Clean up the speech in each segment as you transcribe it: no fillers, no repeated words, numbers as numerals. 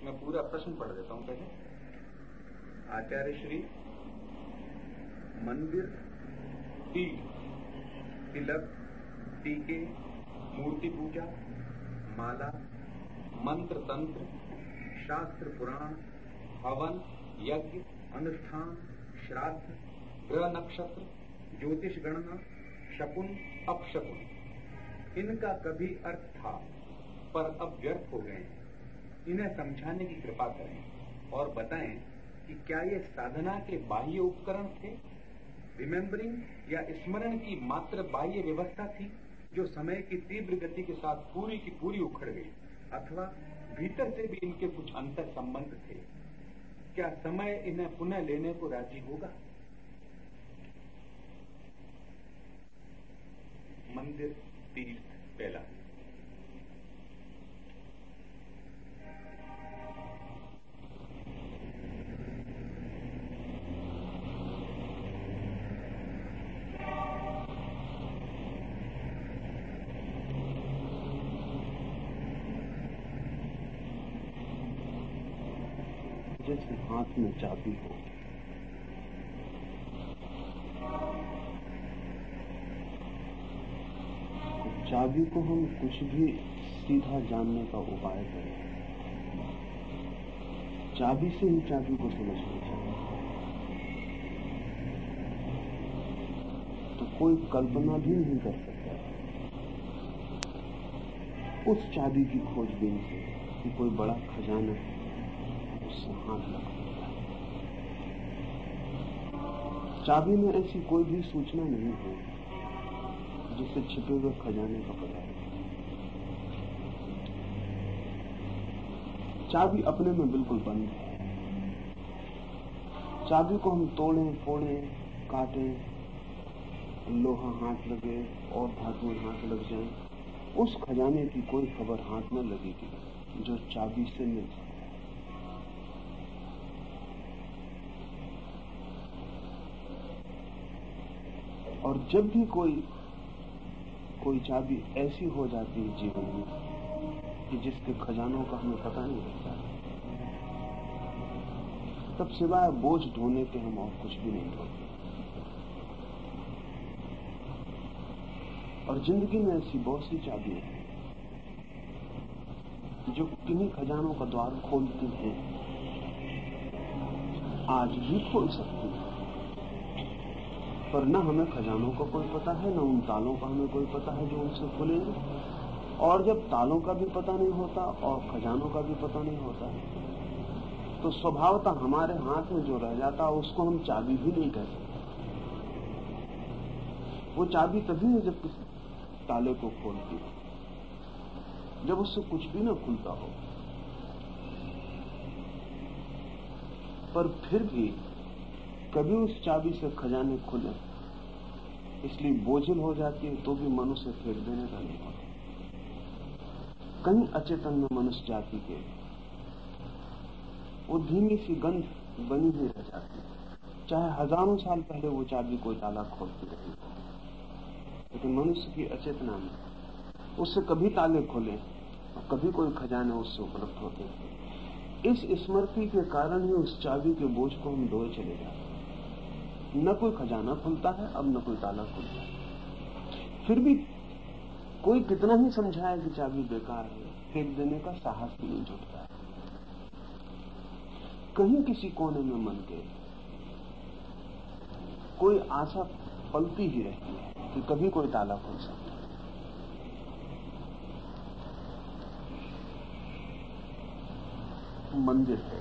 मैं पूरा प्रश्न पढ़ देता हूं पहले। आचार्य श्री मंदिर, तिलक, टीके, मूर्ति पूजा, माला, मंत्र तंत्र, शास्त्र पुराण, हवन, यज्ञ, अनुष्ठान, श्राद्ध, ग्रह नक्षत्र, ज्योतिष गणना, शकुन, अपशकुन, इनका कभी अर्थ था पर अब व्यर्थ हो गए हैं। इन्हें समझाने की कृपा करें और बताएं कि क्या ये साधना के बाह्य उपकरण थे, रिमेम्बरिंग या स्मरण की मात्र बाह्य व्यवस्था थी जो समय की तीव्र गति के साथ पूरी की पूरी उखड़ गई, अथवा भीतर से भी इनके कुछ अंतर संबंध थे। क्या समय इन्हें पुनः लेने को राजी होगा? मंदिर तीर्थ पहला। जैसे हाथ में चाबी हो, चाबी को हम कुछ भी सीधा जानने का उपाय करें, चाबी से ही चाबी को समझना चाहिए। तो कोई कल्पना भी नहीं कर सकता उस चाबी की खोजबीन से कि कोई बड़ा खजाना उससे हाथ लगा। चाबी में ऐसी कोई भी सूचना नहीं है जिससे छिपे हुए खजाने का पता है। चाबी अपने में बिल्कुल बंद है। चाबी को हम तोड़ें, फोड़ें, काटें, लोहा हाथ लगे और धातुएं हाथ लग जाएं, उस खजाने की कोई खबर हाथ में लगेगी जो चाबी से मिल सकता है। और जब भी कोई चाबी ऐसी हो जाती है जीवन में कि जिसके खजानों का हमें पता नहीं रहता, तब सिवाय बोझ ढोने के हम और कुछ भी नहीं ढोते। और जिंदगी में ऐसी बहुत सी चाबियां हैं जो किन्हीं खजानों का द्वार खोलती हैं, आज भी खोल सकती हैं, पर न हमें खजानों का कोई पता है, न उन तालों का हमें कोई पता है जो उनसे खुलेंगे। और जब तालों का भी पता नहीं होता और खजानों का भी पता नहीं होता, तो स्वभावतः हमारे हाथ में जो रह जाता है उसको हम चाबी भी नहीं कह सकते। वो चाबी तभी है जब किसी ताले को खोलती है, जब उससे कुछ भी ना खुलता हो। पर फिर भी कभी उस चाबी से खजाने खुले, इसलिए बोझिल हो जाती है तो भी मनुष्य फेंक देने का नहीं होता। कहीं अचेतन में मनुष्य जाति के वो धीमी सी गंध बनी हुई रह जाती है, चाहे हजारों साल पहले वो चाबी कोई ताला खोलती रही हो, लेकिन मनुष्य की अचेतना में उससे कभी ताले खुले और कभी कोई खजाने उससे उपलब्ध होते हैं। इस स्मृति के कारण ही उस चाबी के बोझ को हम ढोए चले जाते हैं। न कोई खजाना खुलता है, अब न कोई ताला खुलता है। फिर भी कोई कितना ही समझाए कि चाबी बेकार है, फेंक देने का साहस भी नहीं जुटता है। कहीं किसी कोने में मन के कोई आशा पलती ही रहती है कि कभी कोई ताला खुल सकता है। मंदिर है।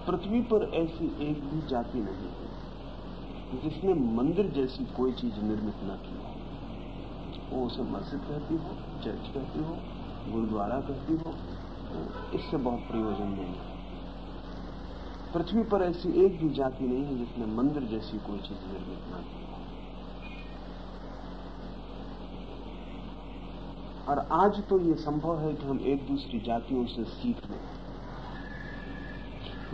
पृथ्वी पर ऐसी एक भी जाति नहीं है जिसने मंदिर जैसी कोई चीज निर्मित न की हो। वो उसे मस्जिद कहती हो, चर्च कहती हो, गुरुद्वारा कहती हो, इससे बहुत प्रयोजन नहीं है। पृथ्वी पर ऐसी एक भी जाति नहीं है जिसने मंदिर जैसी कोई चीज निर्मित न की हो। और आज तो ये संभव है कि हम एक दूसरी जातियों से सीख लें।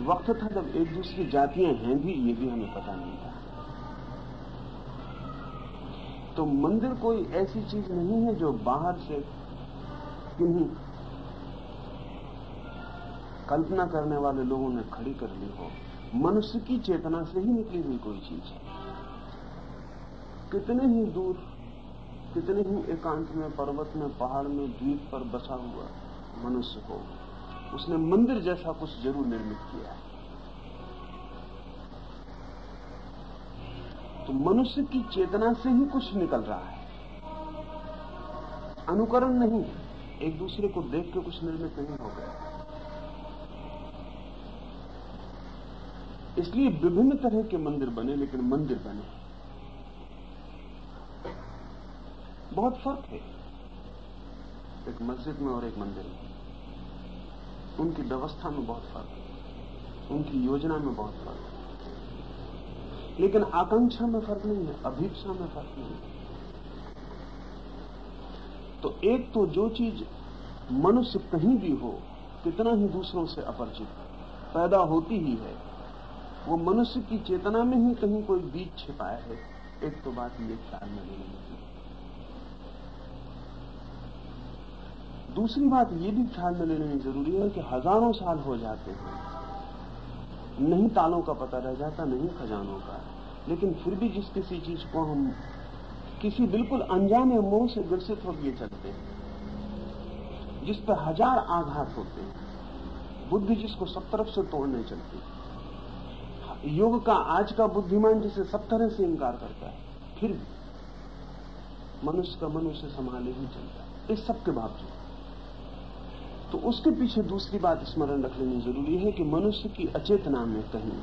वक्त था जब एक दूसरी जातियां हैं भी, ये भी हमें पता नहीं था। तो मंदिर कोई ऐसी चीज नहीं है जो बाहर से किन्हीं कल्पना करने वाले लोगों ने खड़ी कर ली हो। मनुष्य की चेतना से ही निकली हुई कोई चीज है। कितने ही दूर, कितने ही एकांत में, पर्वत में, पहाड़ में, द्वीप पर बसा हुआ मनुष्य हो, उसने मंदिर जैसा कुछ जरूर निर्मित किया है। तो मनुष्य की चेतना से ही कुछ निकल रहा है, अनुकरण नहीं, एक दूसरे को देख के कुछ निर्मित नहीं हो गया। इसलिए विभिन्न तरह के मंदिर बने, लेकिन मंदिर बने। बहुत फर्क है एक मस्जिद में और एक मंदिर में। उनकी व्यवस्था में बहुत फर्क है, उनकी योजना में बहुत फर्क है, लेकिन आकांक्षा में फर्क नहीं है, अभीप्सा में फर्क नहीं है। तो एक तो जो चीज मनुष्य कहीं भी हो, कितना ही दूसरों से अपरिचित पैदा होती ही है, वो मनुष्य की चेतना में ही कहीं कोई बीज छिपाया है। एक तो बात ये ख्याल में लेनी चाहिए। दूसरी बात ये भी ख्याल में लेनी जरूरी है कि हजारों साल हो जाते हैं, नहीं तालों का पता रह जाता, नहीं खजानों का, लेकिन फिर भी जिस किसी चीज को हम किसी बिल्कुल अनजाने मोह से ग्रसित हो लिए चलते हैं, जिस पर हजार आघात होते हैं, बुद्धि जिसको सब तरफ से तोड़ने चलती है, युग का आज का बुद्धिमान जिसे सब तरह से इंकार करता है, फिर भी मनुष्य का मन उसे संभाले ही चलता है। इस सब के बावजूद तो उसके पीछे दूसरी बात स्मरण रख लेनी जरूरी है कि मनुष्य की अचेतना में कहीं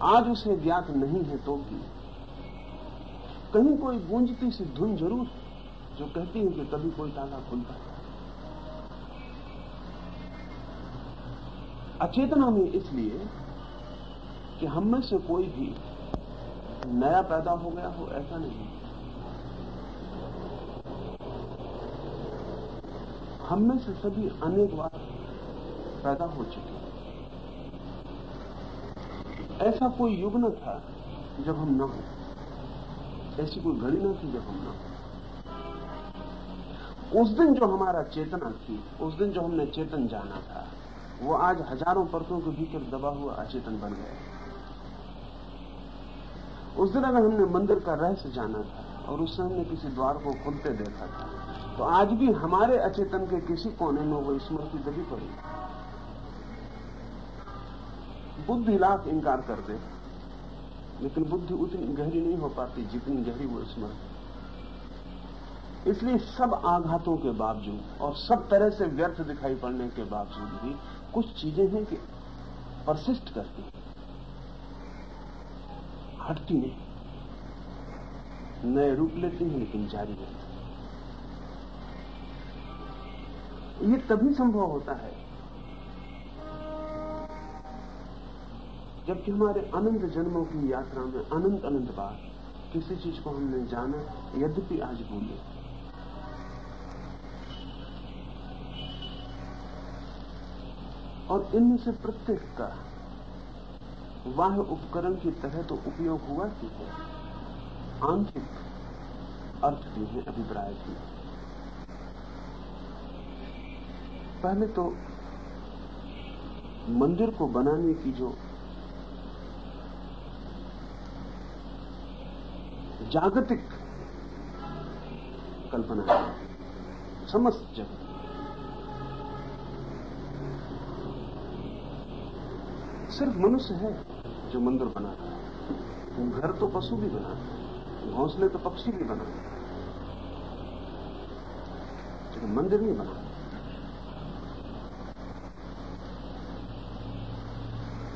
आज उसे ज्ञात नहीं है तो भी कहीं कोई गूंजती सी धुन जरूर है जो कहती है कि कभी कोई ताला खुलता है। अचेतना में इसलिए कि हम में से कोई भी नया पैदा हो गया हो, ऐसा नहीं। हम में से सभी अनेक बार पैदा हो चुके हैं। ऐसा कोई युग न था जब हम न हो, ऐसी कोई घड़ी न थी जब हम न हो। उस दिन जो हमारा चेतना थी, उस दिन जो हमने चेतन जाना था, वो आज हजारों परतों के भीतर दबा हुआ अचेतन बन गया। उस दिन अगर हमने मंदिर का रहस्य जाना था और उस समय हमने किसी द्वार को खुलते देखा था, तो आज भी हमारे अचेतन के किसी कोने में वो स्मृति दबी पड़ी। बुद्धि लाख इंकार कर दे, लेकिन बुद्धि उतनी गहरी नहीं हो पाती जितनी गहरी वो स्मृति। इसलिए सब आघातों के बावजूद और सब तरह से व्यर्थ दिखाई पड़ने के बावजूद भी कुछ चीजें हैं कि परसिस्ट करती हैं, हटती नहीं, नए रूप लेती हैं, लेकिन जारी रहती हैं। ये तभी संभव होता है जबकि हमारे अनंत जन्मों की यात्रा में अनंत अनंत बार किसी चीज को हमने जाना, यद्यपि आज भूले। और इनमें से प्रत्येक का बाह्य उपकरण की तरह तो उपयोग हुआ ही है, आंतरिक अर्थ भी है, अभिप्राय भी है। पहले तो मंदिर को बनाने की जो जागतिक कल्पना है, समस्त जगत, सिर्फ मनुष्य है जो मंदिर बनाता है। घर तो पशु भी बनाता है, घोंसले तो पक्षी भी बनाते हैं, लेकिन मंदिर नहीं बनाता।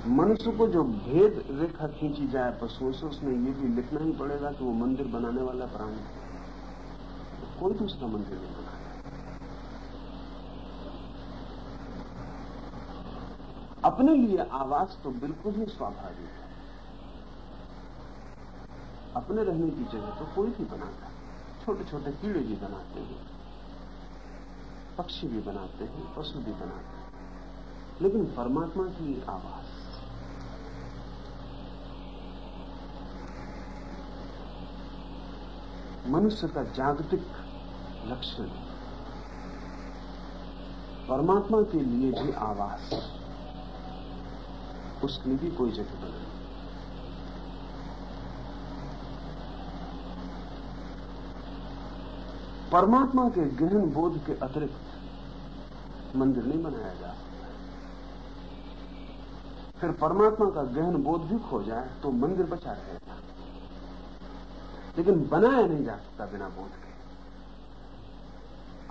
मनुष्य को जो भेद रेखा खींची जाए पशुओं से, उसमें ये भी लिखना ही पड़ेगा कि वो मंदिर बनाने वाला प्राणी है, कोई दूसरा मंदिर नहीं बनाता। अपने लिए आवास तो बिल्कुल ही स्वाभाविक है, अपने रहने की जगह तो कोई भी बनाता है। छोटे छोटे कीड़े भी बनाते हैं, पक्षी भी बनाते हैं, पशु भी बनाते हैं, लेकिन परमात्मा के लिए आवास, मनुष्य का जागतिक लक्षण। परमात्मा के लिए भी आवास, उसके लिए भी कोई जगह नहीं। परमात्मा के गहन बोध के अतिरिक्त मंदिर नहीं बनाया जा सकता। फिर परमात्मा का गहन बोध भी खो जाए तो मंदिर बचा रहेगा, लेकिन बनाया नहीं जा सकता बिना बोध के।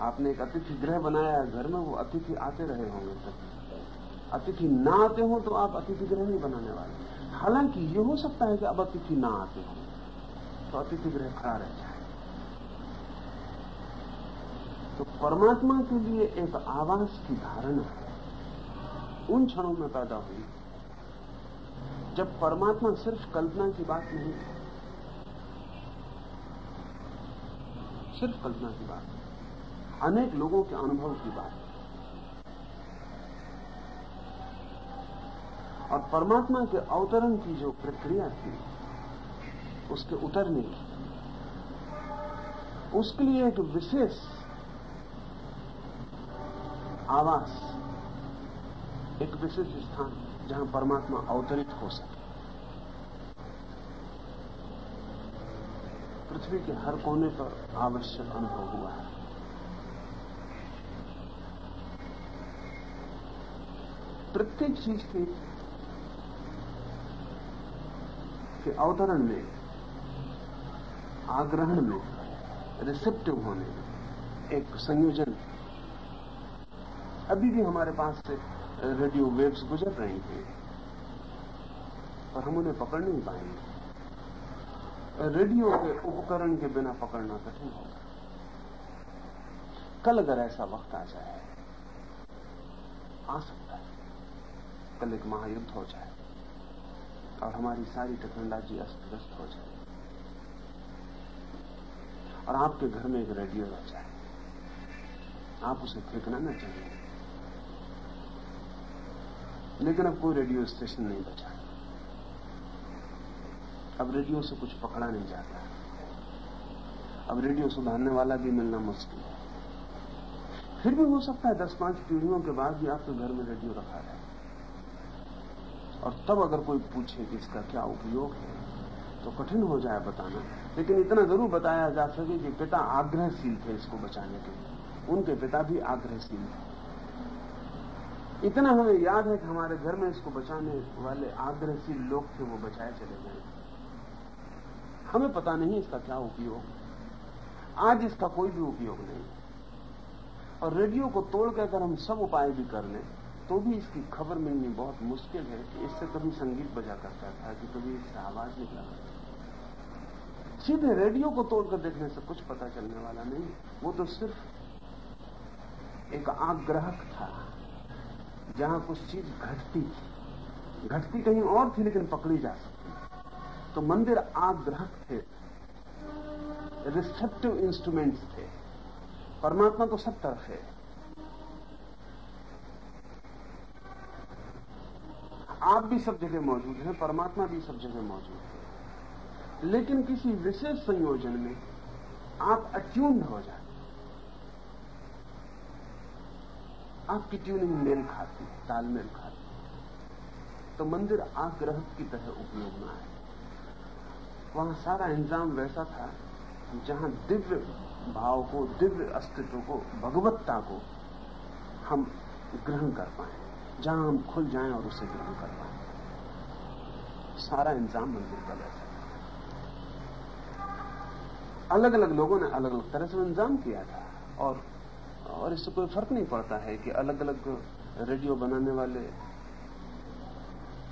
आपने एक अतिथि गृह बनाया घर में, वो अतिथि आते रहे होंगे तक। अतिथि ना आते हो तो आप अतिथि गृह नहीं बनाने वाले। हालांकि ये हो सकता है कि अब अतिथि ना आते हो तो अतिथि गृह खड़ा रह जाए। तो परमात्मा के लिए एक आवास की धारणा उन क्षणों में पैदा हुई जब परमात्मा सिर्फ कल्पना की बात नहीं, सिर्फ कल्पना की बात, अनेक लोगों के अनुभव की बात। और परमात्मा के अवतरण की जो प्रक्रिया थी, उसके उतरने की, उसके लिए एक विशेष आवास, एक विशेष स्थान जहां परमात्मा अवतरित हो सके। पृथ्वी के हर कोने पर आवश्यक अनुभव हुआ है। प्रत्येक चीज के अवतरण में, आग्रहण में, रिसेप्टिव होने में एक संयोजन। अभी भी हमारे पास से रेडियो वेव्स गुजर रही हैं, पर हम उन्हें पकड़ नहीं पाएंगे। रेडियो के उपकरण के बिना पकड़ना कठिन होगा। कल अगर ऐसा वक्त आ जाए, आ सकता है कल एक महायुद्ध हो जाए और हमारी सारी टेक्नोलॉजी अस्त व्यस्त हो जाए और आपके घर में एक रेडियो रह जाए, आप उसे फेंकना ना चाहिए। लेकिन अब कोई रेडियो स्टेशन नहीं बचा। अब रेडियो से कुछ पकड़ा नहीं जाता। अब रेडियो सुधारने वाला भी मिलना मुश्किल है। फिर भी हो सकता है 10-5 पीढ़ियों के बाद भी आपके घर में रेडियो रखा है, और तब अगर कोई पूछे कि इसका क्या उपयोग है तो कठिन हो जाए बताना। लेकिन इतना जरूर बताया जा सके कि पिता आग्रहशील थे इसको बचाने के लिए, उनके पिता भी आग्रहशील थे। इतना हमें याद है कि हमारे घर में इसको बचाने वाले आग्रहशील लोग थे, वो बचाए चले गए। हमें पता नहीं इसका क्या उपयोग। आज इसका कोई भी उपयोग नहीं। और रेडियो को तोड़कर अगर हम सब उपाय भी कर लें तो भी इसकी खबर मिलनी बहुत मुश्किल है कि इससे कभी संगीत बजा करता था, कि कभी इससे आवाज निकला करता। सीधे रेडियो को तोड़कर देखने से कुछ पता चलने वाला नहीं। वो तो सिर्फ एक आग्राहक था जहां कुछ चीज घटती थी, घटती कहीं और थी लेकिन पकड़ी जा सकती। तो मंदिर आग्राहक थे, रिसेप्टिव इंस्ट्रूमेंट्स थे। परमात्मा तो सब तरफ है। आप भी सब जगह मौजूद हैं, परमात्मा भी सब जगह मौजूद है, लेकिन किसी विशेष संयोजन में आप अट्यून्ड हो जाते, आपकी ट्यूनिंग मेल खाती, तालमेल खाती। तो मंदिर आग्रह की तरह उपयोग में आए। वहां सारा इंतजाम वैसा था जहां दिव्य भाव को, दिव्य अस्तित्व को, भगवत्ता को हम ग्रहण कर पाए, जहां हम खुल जाएं और उसे ग्रहण कर पाए। सारा इंतजाम मंदिर का वैसा। अलग अलग लोगों ने अलग अलग तरह से इंतजाम किया था, और इससे कोई फर्क नहीं पड़ता है कि अलग अलग रेडियो बनाने वाले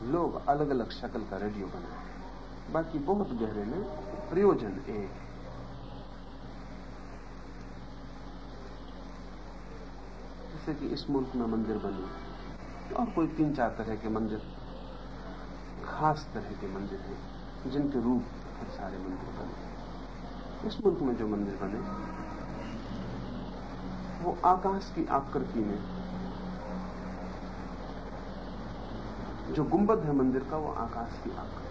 लोग अलग अलग शक्ल का रेडियो बनाए। बाकी बहुत गहरे में प्रयोजन एक है। जैसे कि इस मुल्क में मंदिर बने और कोई 3-4 तरह के मंदिर, खास तरह के मंदिर हैं जिनके रूप फिर सारे मंदिर बने। इस मुल्क में जो मंदिर बने वो आकाश की आकृति में, जो गुंबद है मंदिर का वो आकाश की आकृति।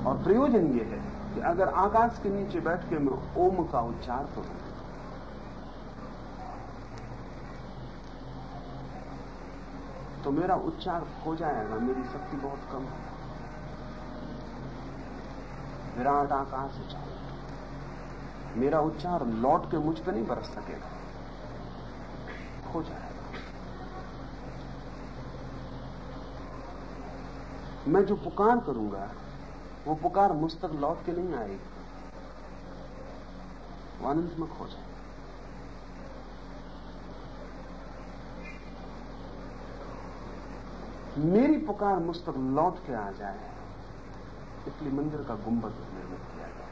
और प्रयोजन यह है कि अगर आकाश के नीचे बैठ के मैं ओम का उच्चार करूं तो मेरा उच्चार खो जाएगा, मेरी शक्ति बहुत कम है। विराट आकाश उच्चार, मेरा उच्चार लौट के मुझ पर नहीं बरस सकेगा, खो जाएगा। मैं जो पुकार करूंगा वो पुकार मुझ तक लौट के नहीं आएगी, वो अनंत में खो जाएगा। मेरी पुकार मुझ तक लौट के आ जाए, इसलिए मंदिर का गुंबद निर्मित किया गया।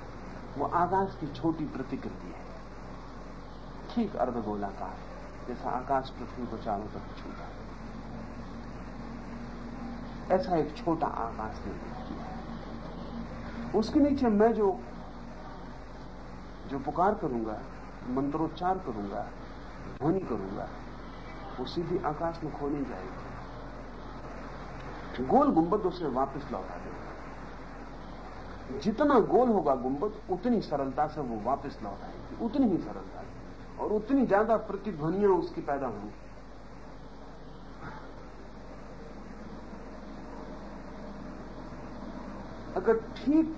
वो आकाश की छोटी प्रतिकृति है, ठीक अर्धगोलाकार, जैसा आकाश पृथ्वी को चारों तरफ छूता है, ऐसा एक छोटा आकाश निर्मित किया है। उसके नीचे मैं जो पुकार करूंगा, मंत्रोच्चार करूंगा, ध्वनि करूंगा, वो सीधी आकाश में खो नहीं जाएगी। गोल गुंबद उसे वापस लौटा देगा। जितना गोल होगा गुंबद उतनी सरलता से वो वापस लौट आएगी, उतनी ही सरलता से, और उतनी ज्यादा प्रतिध्वनियां उसकी पैदा होंगी। अगर ठीक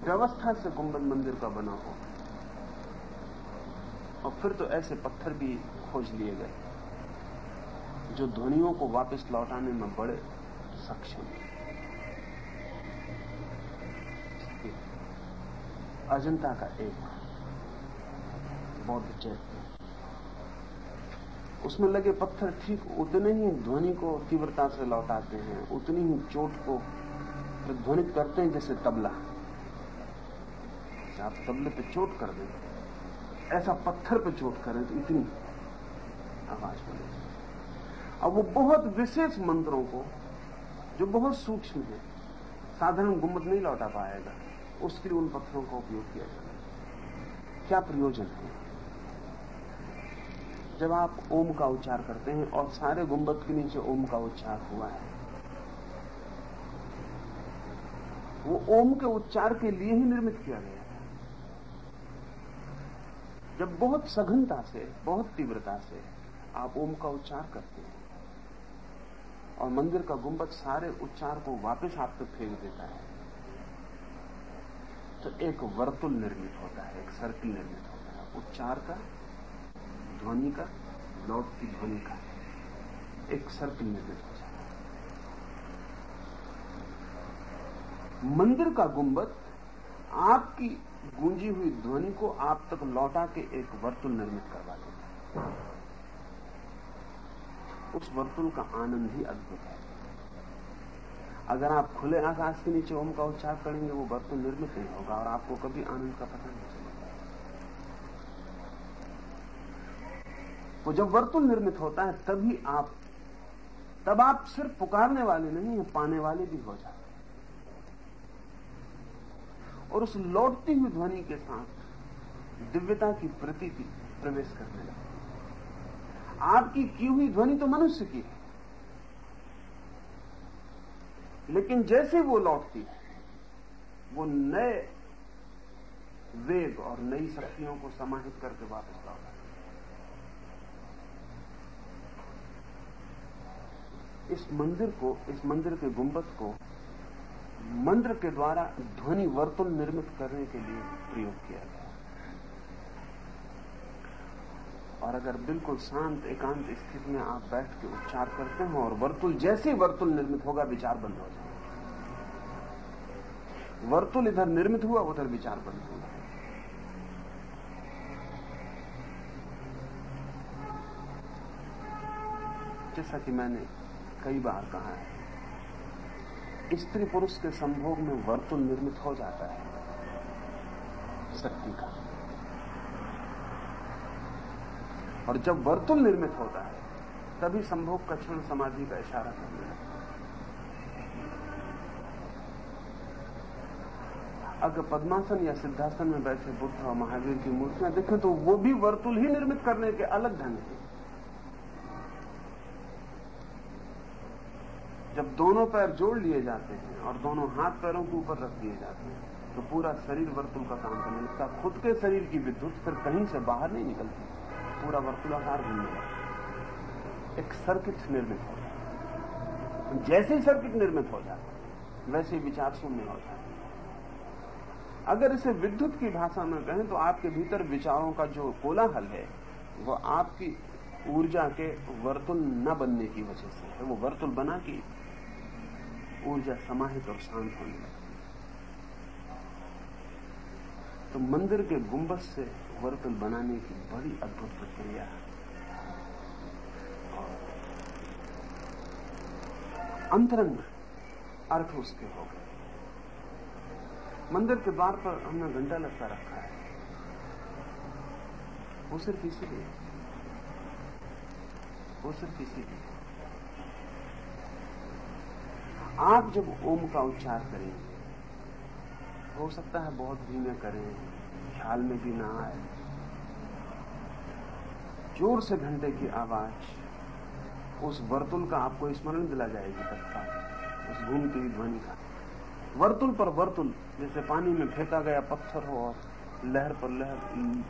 व्यवस्था से गुंबद मंदिर का बना हो, और फिर तो ऐसे पत्थर भी खोज लिए गए जो ध्वनियों को वापस लौटाने में बड़े सक्षम हैं। अजंता का एक बौद्ध चैत्य, उसमें लगे पत्थर ठीक उतने ही ध्वनि को तीव्रता से लौटाते हैं, उतनी ही चोट को ध्वनित करते हैं जैसे तबला। आप तबले पे चोट कर दें, ऐसा पत्थर पे चोट करें तो इतनी आवाज बनेगी। अब वो बहुत विशेष मंत्रों को, जो बहुत सूक्ष्म है, साधारण गुंबद नहीं लौटा पाएगा, उसके लिए उन पत्थरों का उपयोग किया जाता है। क्या प्रयोजन है? जब आप ओम का उच्चार करते हैं और सारे गुंबद के नीचे ओम का उच्चार हुआ है, वो ओम के उच्चार के लिए ही निर्मित किया गया है। जब बहुत सघनता से, बहुत तीव्रता से आप ओम का उच्चार करते हैं और मंदिर का गुंबद सारे उच्चार को वापस आप तक फेंक देता है, तो एक वर्तुल निर्मित होता है, एक सर्किल निर्मित होता है, उच्चार का, ध्वनि का, लौटती ध्वनि का एक सर्किल निर्मित हो जाता है। मंदिर का गुंबद आपकी गूंजी हुई ध्वनि को आप तक लौटा के एक वर्तुल निर्मित करवा देता है। उस वर्तुल का आनंद ही अद्भुत है। अगर आप खुले आकाश के नीचे ओम का उच्चार करेंगे, वो वर्तुल निर्मित नहीं होगा और आपको कभी आनंद का पता नहीं चलेगा। वो जब वर्तुल निर्मित होता है तब आप सिर्फ पुकारने वाले नहीं हैं, पाने वाले भी हो जाते हैं। और उस लौटती हुई ध्वनि के साथ दिव्यता की प्रतीति प्रवेश करने लगती है। आपकी की हुई ध्वनि तो मनुष्य की है, लेकिन जैसे वो लौटती है, वो नए वेग और नई शक्तियों को समाहित करके वापस लौटा। इस मंदिर के गुंबद को मंत्र के द्वारा ध्वनि वर्तुल निर्मित करने के लिए प्रयोग किया गया। और अगर बिल्कुल शांत एकांत स्थिति में आप बैठ के उच्चार करते हो और वर्तुल जैसे वर्तुल निर्मित होगा, विचार बंद हो जाएगा। वर्तुल इधर निर्मित हुआ, उधर विचार बंद हुआ। जैसा कि मैंने कई बार कहा है, स्त्री पुरुष के संभोग में वर्तुल निर्मित हो जाता है शक्ति का, और जब वर्तुल निर्मित होता है तभी संभोग का क्षण समाधि का इशारा करने लगता है। अगर पद्मासन या सिद्धासन में बैठे बुद्ध और महावीर की मूर्तियां देखें तो वो भी वर्तुल ही निर्मित करने के अलग ढंग हैं। जब दोनों पैर जोड़ लिए जाते हैं और दोनों हाथ पैरों के ऊपर रख दिए जाते हैं तो पूरा शरीर वर्तुल का काम करने लगता। खुद के शरीर की विद्युत फिर कहीं से बाहर नहीं निकलती, पूरा वर्तुलाकार घूमने लगता, एक सर्किट निर्मित हो जाता। जैसे ही सर्किट निर्मित हो जाता वैसे ही विचार शून्य हो जाता। अगर इसे विद्युत की भाषा में कहें तो आपके भीतर विचारों का जो कोलाहल है वो आपकी ऊर्जा के वर्तुल न बनने की वजह से है। वो वर्तुल बना कि ऊर्जा समाहित और शांत होने लगती है। तो मंदिर के गुंबद से वर्तुल बनाने की बड़ी अद्भुत प्रक्रिया है और अंतरंग अर्थ उसके हो गए। मंदिर के द्वार पर हमने घंटा लटका रखा है, वो सिर्फ इसीलिए आप जब ओम का उच्चार करेंगे, हो सकता है बहुत धीमे करें, ख्याल में भी ना आए, जोर से घंटे की आवाज उस वर्तुल का आपको स्मरण दिला जाएगी तत्काल, उस घूमती हुई ध्वनि का। वर्तुल पर वर्तुल, जैसे पानी में फेंका गया पत्थर हो और लहर पर लहर,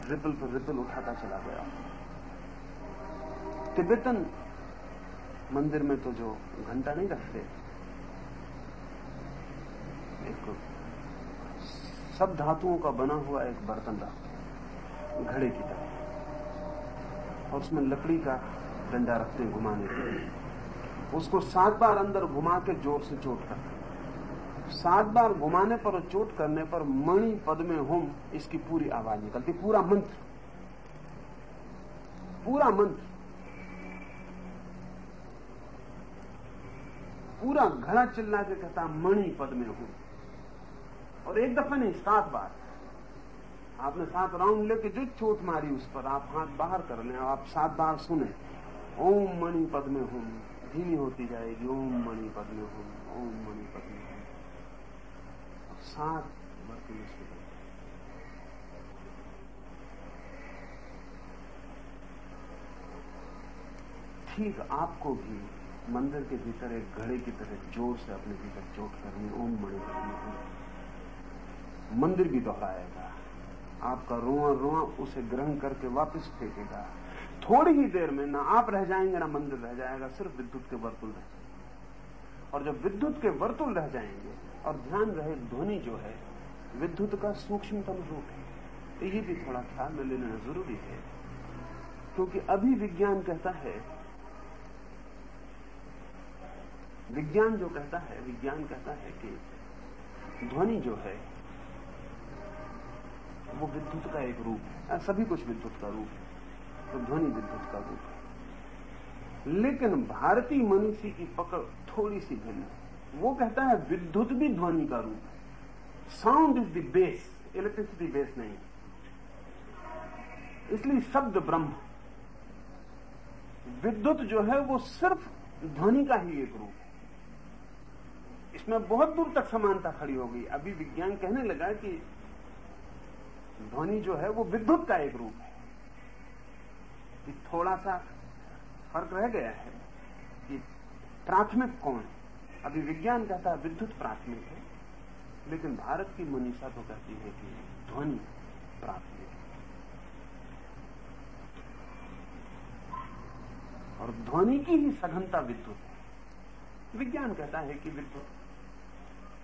रिपल पर रिपल उठाता चला गया। तिब्बतन मंदिर में तो जो घंटा नहीं रखते, एक सब धातुओं का बना हुआ एक बर्तन रखते घड़े की तरह, और उसमें लकड़ी का डंडा रखते हैं घुमाने के लिए। उसको 7 बार अंदर घुमा के जोर से चोट करते हैं। 7 बार घुमाने पर और चोट करने पर मणि पद में हुम इसकी पूरी आवाज निकलती, पूरा मंत्र, पूरा मंत्र, पूरा घड़ा चिल्ला के कहता मणि पद में हूं। और एक दफा नहीं, 7 बार। आपने 7 राउंड लेके जो चोट मारी उस पर आप हाथ बाहर कर लें, आप 7 बार सुने ओम मणि पद में हूं, धीमी होती जाएगी, ओम मणि पद में हूं, ओम मणि पद में हूं, 7 वर्तुल उसके बाद। ठीक आपको भी मंदिर के भीतर एक घड़े की तरह जोर से अपने भीतर चोट करनी, ओम मणि पद में हूं। मंदिर भी दोहराएगा, आपका रोआ रोआ उसे ग्रहण करके वापस फेंकेगा। थोड़ी ही देर में ना आप रह जाएंगे ना मंदिर रह जाएगा, सिर्फ विद्युत के वर्तुल रह जाएंगे। और जब विद्युत के वर्तुल रह जाएंगे, और ध्यान रहे ध्वनि जो है विद्युत का सूक्ष्मतम रूप है, तो ये भी थोड़ा ख्याल में लेना जरूरी है। क्योंकि अभी विज्ञान कहता है, विज्ञान कहता है कि ध्वनि जो है वो विद्युत का एक रूप है। सभी कुछ विद्युत का रूप है, तो ध्वनि विद्युत का रूप है। लेकिन भारतीय मनुष्य की पकड़ थोड़ी सी भिन्न है। वो कहता है विद्युत भी ध्वनि का रूप है। Sound is the base, electricity base नहीं। इसलिए शब्द ब्रह्म, विद्युत जो है वो सिर्फ ध्वनि का ही एक रूप है। इसमें बहुत दूर तक समानता खड़ी हो गई। अभी विज्ञान कहने लगा कि ध्वनि जो है वो विद्युत का एक रूप है। कि थोड़ा सा फर्क रह गया है कि प्राथमिक कौन है। अभी विज्ञान कहता है विद्युत प्राथमिक है, लेकिन भारत की मनीषा तो कहती है कि ध्वनि प्राथमिक है। और ध्वनि की ही सघनता विद्युत है। विज्ञान कहता है कि विद्युत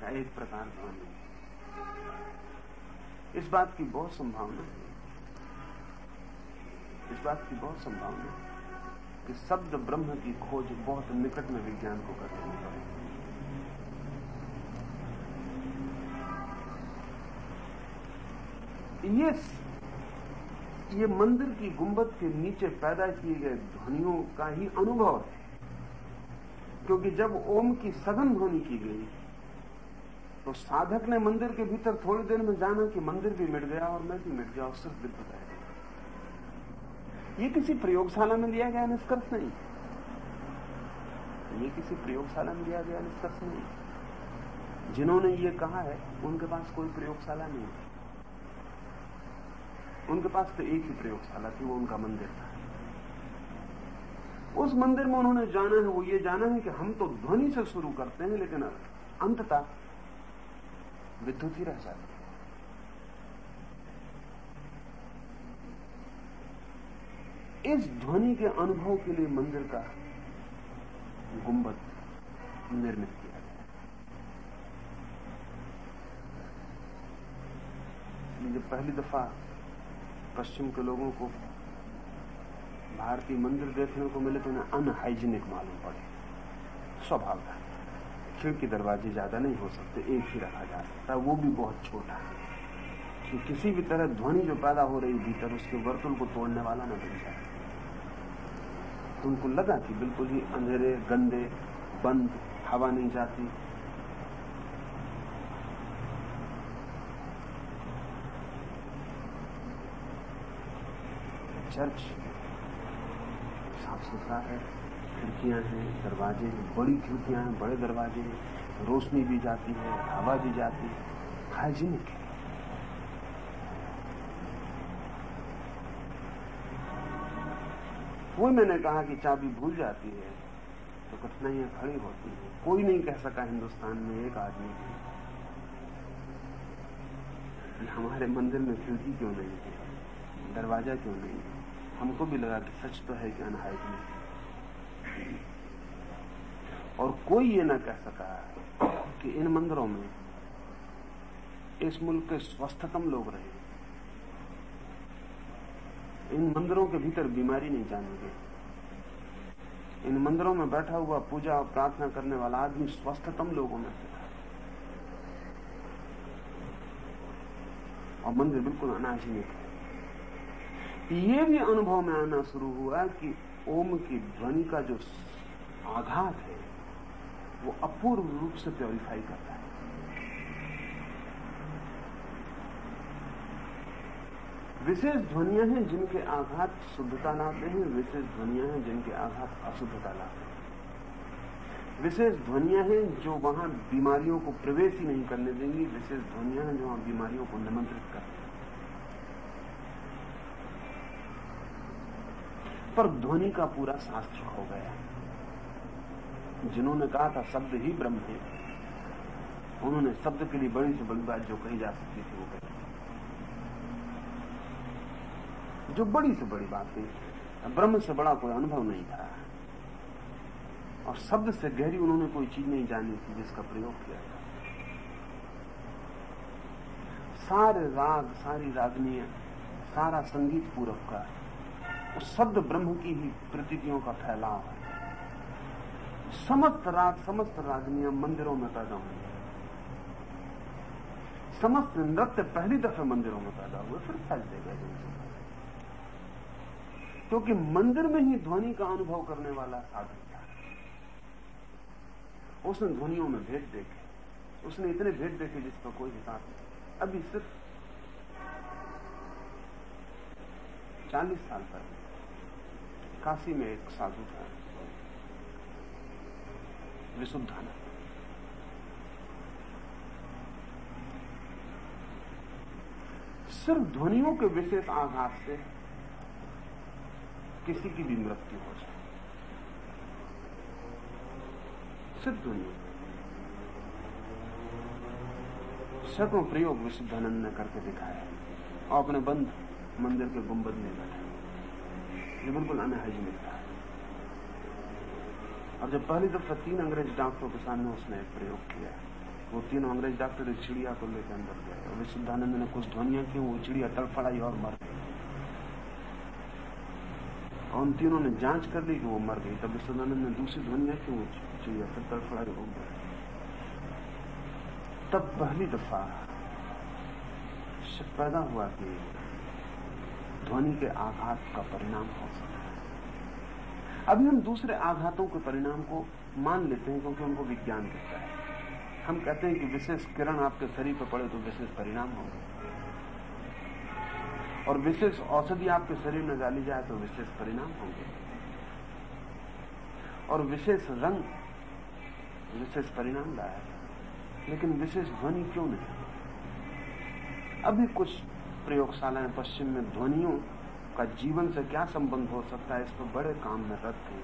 का एक प्रकार ध्वनि है। इस बात की बहुत संभावना है, कि शब्द ब्रह्म की खोज बहुत निकट में विज्ञान को करनी पड़ेगी। ये मंदिर की गुंबद के नीचे पैदा किए गए ध्वनियों का ही अनुभव है। क्योंकि जब ओम की सघन ध्वनि की गई तो साधक ने मंदिर के भीतर थोड़ी देर में जाना कि मंदिर भी मिट गया और मैं भी मिट गया और सिर्फ विद्युत रह गया। ये किसी प्रयोगशाला में लिया गया निष्कर्ष नहीं, जिन्होंने ये कहा है उनके पास कोई प्रयोगशाला नहीं है। उनके पास तो एक ही प्रयोगशाला थी, वो उनका मंदिर था। उस मंदिर में उन्होंने जाना है, वो ये जाना है कि हम तो ध्वनि से शुरू करते हैं, लेकिन अंततः विद्युत ही रह जाती है। इस ध्वनि के अनुभव के लिए मंदिर का गुंबद निर्मित किया गया। जब पहली दफा पश्चिम के लोगों को भारतीय मंदिर देखने को मिले तो उन्हें अनहाइजीनिक मालूम पड़े। स्वभाव था, खिड़की दरवाजे ज्यादा नहीं हो सकते, एक ही रखा जा सकता, वो भी बहुत छोटा, कि किसी भी तरह ध्वनि जो पैदा हो रही भीतर उसके वर्तुल को तोड़ने वाला न बन जाए। तो उनको लगा कि बिल्कुल ही अंधेरे, गंदे, बंद, हवा नहीं जाती। चर्च साफ सुथरा है, खिड़कियां हैं, दरवाजे हैं, बड़ी खिड़कियां हैं, बड़े दरवाजे हैं, रोशनी भी जाती है, हवा भी जाती है, हाइजीनिक है। वो मैंने कहा कि चाबी भूल जाती है तो कठिनाइयां खड़ी होती हैं। कोई नहीं कह सका हिंदुस्तान में एक आदमी कि हमारे मंदिर में खिड़की क्यों नहीं है, दरवाजा क्यों नहीं है। हमको भी लगा कि सच तो है कि अनहाइजीनिक, और कोई ये ना कह सका कि इन मंदिरों में इस मुल्क के स्वस्थतम लोग रहे। इन मंदिरों के भीतर बीमारी नहीं जाने गई। इन मंदिरों में बैठा हुआ पूजा और प्रार्थना करने वाला आदमी स्वस्थतम लोगों में से था, और मंदिर बिल्कुल अनहाइजीनिक है। ये भी अनुभव में आना शुरू हुआ कि ओम की ध्वनि का जो आघात है वो अपूर्व रूप से प्योरीफाई करता है। विशेष ध्वनियां हैं जिनके आघात शुद्धता लाते हैं, विशेष ध्वनियां हैं जिनके आघात अशुद्धता लाते हैं। विशेष ध्वनियां हैं जो वहां बीमारियों को प्रवेश ही नहीं करने देंगी, विशेष ध्वनियां हैं जो वहां बीमारियों को निमंत्रित करती हैं। पर ध्वनि का पूरा शास्त्र हो गया। जिन्होंने कहा था शब्द ही ब्रह्म है, उन्होंने शब्द के लिए बड़ी से बड़ी बात जो कही जा सकती थी वो कही, जो बड़ी से बड़ी बात थी। ब्रह्म से बड़ा कोई अनुभव नहीं था, और शब्द से गहरी उन्होंने कोई चीज नहीं जानी थी जिसका प्रयोग किया था। सारे राग, सारी रागनियां, सारा संगीत पूरब का उस शब्द ब्रह्म की ही प्रतीतियों का फैलाव है। समस्त राग, समस्त रागनियां मंदिरों में पैदा हुई, समस्त नृत्य पहली दफे मंदिरों में पैदा हुए, फिर फैलते गए। क्योंकि मंदिर में ही ध्वनि का अनुभव करने वाला साधक था। उसने ध्वनियों में भेद देखे, उसने इतने भेद देखे जिस पर कोई हिसाब नहीं। अभी सिर्फ 40 साल पहले काशी में एक साधु था, विशुद्धानंद। सिर्फ ध्वनियों के विशेष आघात से किसी की भी मृत्यु हो जाए, सिर्फ ध्वनियों। सैकड़ों प्रयोग विशुद्धानंद ने करके दिखाया, और अपने बंद मंदिर के गुंबद में बैठा, ये बिल्कुल अनहाइजीनिक था। और जब पहली दफा 3 अंग्रेज डॉक्टरों के सामने उसने एक प्रयोग किया, वो 3 अंग्रेज डॉक्टर एक चिड़िया को लेकर अंदर गए, और विशुद्धानंद ने कुछ ध्वनियां की, वो चिड़िया तड़फड़ाई और मर गई। और उन तीनों ने जांच कर ली कि वो मर गई। तब विशुद्धानंद ने दूसरी ध्वनियां की, वो चिड़िया फिर तड़फड़ाई हो गई। तब पहली दफा शक पैदा हुआ कि ध्वनि के आघात का परिणाम हो सकता है। अभी हम दूसरे आघातों के परिणाम को मान लेते हैं क्योंकि उनको विज्ञान कहता है। हम कहते हैं कि विशेष किरण आपके शरीर पर पड़े तो विशेष परिणाम होंगे, और विशेष औषधि आपके शरीर में डाली जाए तो विशेष परिणाम होंगे, और विशेष रंग विशेष परिणाम लाया। लेकिन विशेष ध्वनि क्यों नहीं? अभी कुछ प्रयोगशालाएं पश्चिम में ध्वनियों का जीवन से क्या संबंध हो सकता है, इस पर बड़े काम में रत हैं।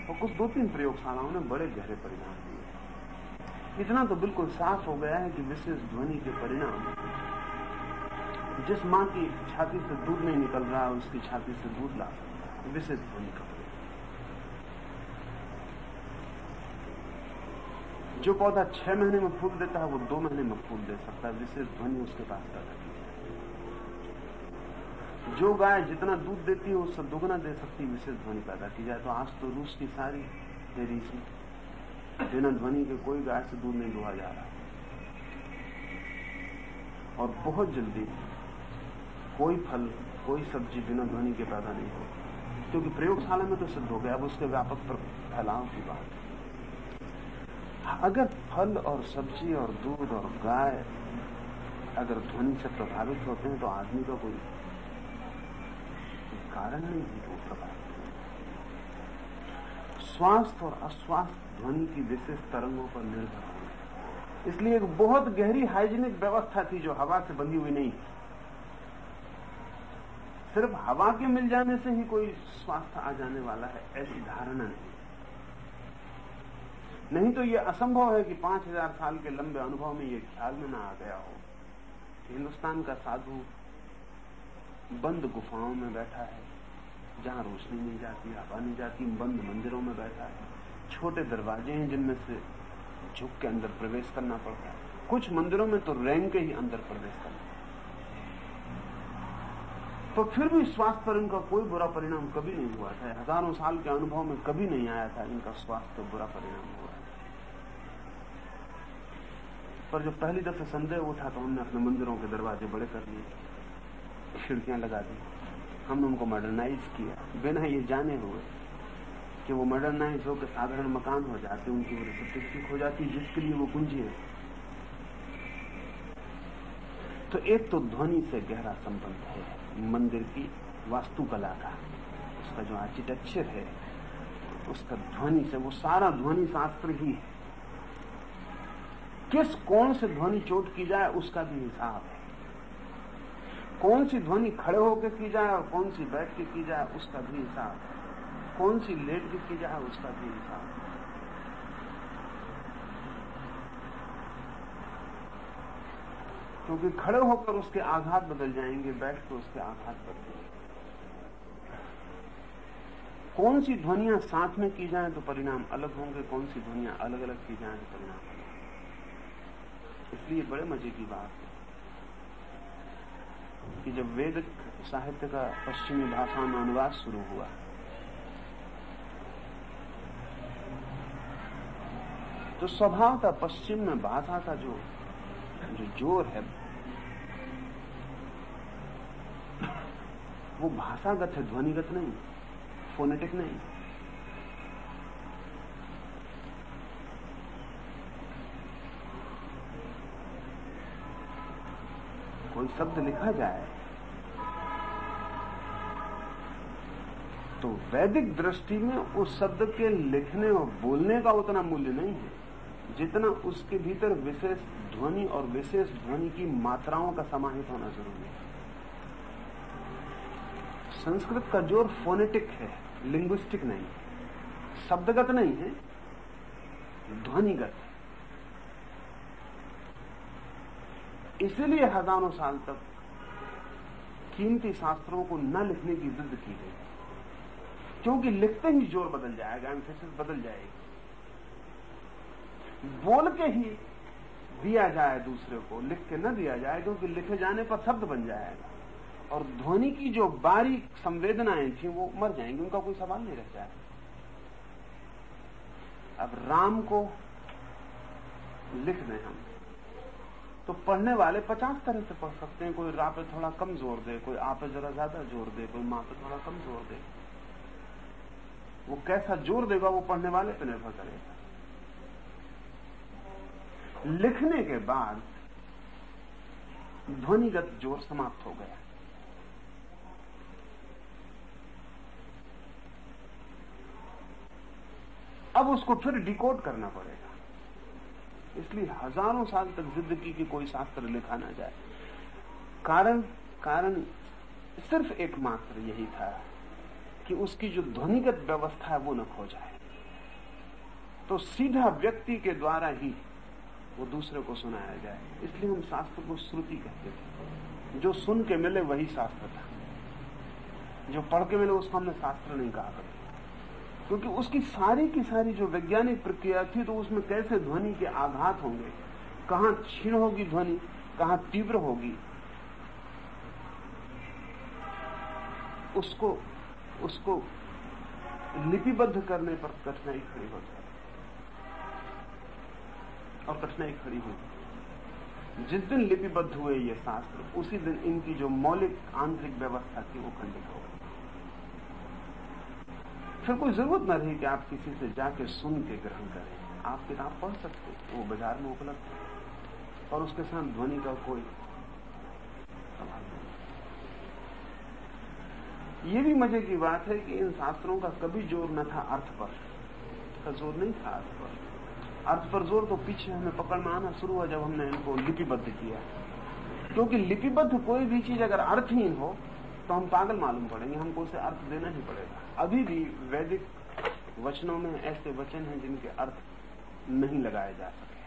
और कुछ 2-3 प्रयोगशालाओं ने बड़े गहरे परिणाम दिए। इतना तो बिल्कुल साफ हो गया है कि विशेष ध्वनि के परिणाम, जिस मां की छाती से दूध नहीं निकल रहा है उसकी छाती से दूध ला सकता है, विशेष ध्वनि का परिणाम। जो पौधा 6 महीने में फूल देता है वो 2 महीने में फूल दे सकता है, विशेष ध्वनि उसके पास पैदा की जाए। जो गाय जितना दूध देती है उससे दुगना दे सकती है, विशेष ध्वनि पैदा की जाए। तो आज तो रूस की सारी डेयरीज में बिना ध्वनि के कोई गाय से दूध नहीं दुहा जा रहा, और बहुत जल्दी कोई फल कोई सब्जी बिना ध्वनि के पैदा नहीं होती, क्योंकि प्रयोगशाला में तो सिद्ध हो गया। अब उसके व्यापक फैलाव की बात है। अगर फल और सब्जी और दूध और गाय अगर ध्वनि से प्रभावित होते हैं तो आदमी का कोई कारण नहीं है कि वो प्रभावित हो। स्वास्थ्य और अस्वास्थ्य ध्वनि की विशेष तरंगों पर निर्भर हो। इसलिए एक बहुत गहरी हाइजीनिक व्यवस्था थी जो हवा से बंधी हुई नहीं। सिर्फ हवा के मिल जाने से ही कोई स्वास्थ्य आ जाने वाला है, ऐसी धारणा नहीं तो यह असंभव है कि 5000 साल के लंबे अनुभव में यह ख्याल में ना आ गया हो कि हिंदुस्तान का साधु बंद गुफाओं में बैठा है जहां रोशनी नहीं जाती, हवा नहीं जाती, बंद मंदिरों में बैठा है, छोटे दरवाजे हैं जिनमें से झुक के अंदर प्रवेश करना पड़ता है, कुछ मंदिरों में तो रैंक के ही अंदर प्रवेश करना। तो फिर भी स्वास्थ्य पर इनका कोई बुरा परिणाम कभी नहीं हुआ था। हजारों साल के अनुभव में कभी नहीं आया था इनका स्वास्थ्य पर बुरा परिणाम हुआ। पर जब पहली दफे संदेह उठा तो हमने अपने मंदिरों के दरवाजे बड़े कर लिए, खिड़कियां लगा दी, हमने उनको मॉडर्नाइज किया बिना ये जाने हुए कि वो मॉडर्नाइज होकर साधारण मकान हो जाते, उनकी वो रिसेप्टिव हो जाती जिसके लिए वो कुंजी है। तो एक तो ध्वनि से गहरा संबंध है मंदिर की वास्तुकला का, उसका जो आर्किटेक्चर है उसका ध्वनि से, वो सारा ध्वनि शास्त्र ही है। किस कोण से ध्वनि चोट की जाए उसका भी हिसाब है, कौन सी ध्वनि खड़े होकर की जाए और कौन सी बैठ के की जाए उसका भी हिसाब है, कौन सी लेट के की जाए उसका भी हिसाब है। क्योंकि खड़े होकर उसके आघात बदल जाएंगे, बैठ कर उसके आघात बदलेंगे। कौन सी ध्वनियां साथ में की जाएं तो परिणाम अलग होंगे, कौन सी ध्वनियां अलग अलग की जाएं तो परिणाम अलग। इसलिए बड़े मजे की बात है कि जब वैदिक साहित्य का पश्चिमी भाषा में अनुवाद शुरू हुआ तो स्वभावतः पश्चिम में भाषा का जो जोर है वो भाषागत है, ध्वनिगत नहीं, फोनेटिक नहीं। कोई शब्द लिखा जाए तो वैदिक दृष्टि में उस शब्द के लिखने और बोलने का उतना मूल्य नहीं है जितना उसके भीतर विशेष ध्वनि और विशेष ध्वनि की मात्राओं का समाहित होना जरूरी है। संस्कृत का जोर फोनेटिक है, लिंग्विस्टिक नहीं, शब्दगत नहीं है, ध्वनिगत है। इसीलिए हजारों साल तक कीमती शास्त्रों को न लिखने की जिद की गई, क्योंकि लिखते ही जोर बदल जाएगा, एम्फेसिस बदल जाएगी। बोल के ही दिया जाए दूसरे को, लिख के न दिया जाए, क्योंकि लिखे जाने पर शब्द बन जाएगा और ध्वनि की जो बारीक संवेदनाएं थी वो मर जाएंगी, उनका कोई सवाल नहीं रह जाएगा। अब राम को लिख दें हम तो पढ़ने वाले 50 तरह से पढ़ सकते हैं। कोई रा पे थोड़ा कम जोर दे, कोई आ पे जरा ज्यादा जोर दे, कोई मां पे थोड़ा कम जोर दे। वो कैसा जोर देगा वो पढ़ने वाले पे निर्भर करेगा। लिखने के बाद ध्वनिगत जोर समाप्त हो गया। अब उसको फिर डिकोड करना पड़ेगा। इसलिए हजारों साल तक जिद की कि कोई शास्त्र लिखा ना जाए। कारण सिर्फ एकमात्र यही था कि उसकी जो ध्वनिगत व्यवस्था है वो न खो जाए। तो सीधा व्यक्ति के द्वारा ही वो दूसरे को सुनाया जाए। इसलिए हम शास्त्र को श्रुति कहते थे। जो सुन के मिले वही शास्त्र था, जो पढ़ के मिले उसको हमने शास्त्र नहीं कहा कभी, क्योंकि उसकी सारी की सारी जो वैज्ञानिक प्रक्रिया थी, तो उसमें कैसे ध्वनि के आघात होंगे, कहां क्षीण होगी ध्वनि, कहां तीव्र होगी, उसको लिपिबद्ध करने पर कठिनाई खड़ी होती है। और कठिनाई खड़ी हुई जिस दिन लिपिबद्ध हुए ये शास्त्र, उसी दिन इनकी जो मौलिक आंतरिक व्यवस्था थी वो खंडित हो गई। फिर कोई जरूरत न रही कि आप किसी से जाके सुन के ग्रहण करें। आप किताब पढ़ सकते, वो बाजार में उपलब्ध है, और उसके साथ ध्वनि का कोई सवाल नहीं। ये भी मजे की बात है कि इन शास्त्रों का कभी जोर न था अर्थ पर, का जोर नहीं था अर्थ पर। अर्थ पर जोर तो पीछे हमें पकड़ में आना शुरू हुआ जब हमने इनको लिपिबद्ध किया, क्योंकि लिपिबद्ध कोई भी चीज अगर अर्थहीन हो तो हम पागल मालूम पड़ेंगे, हमको उसे अर्थ देना ही पड़ेगा। अभी भी वैदिक वचनों में ऐसे वचन हैं जिनके अर्थ नहीं लगाए जा सके,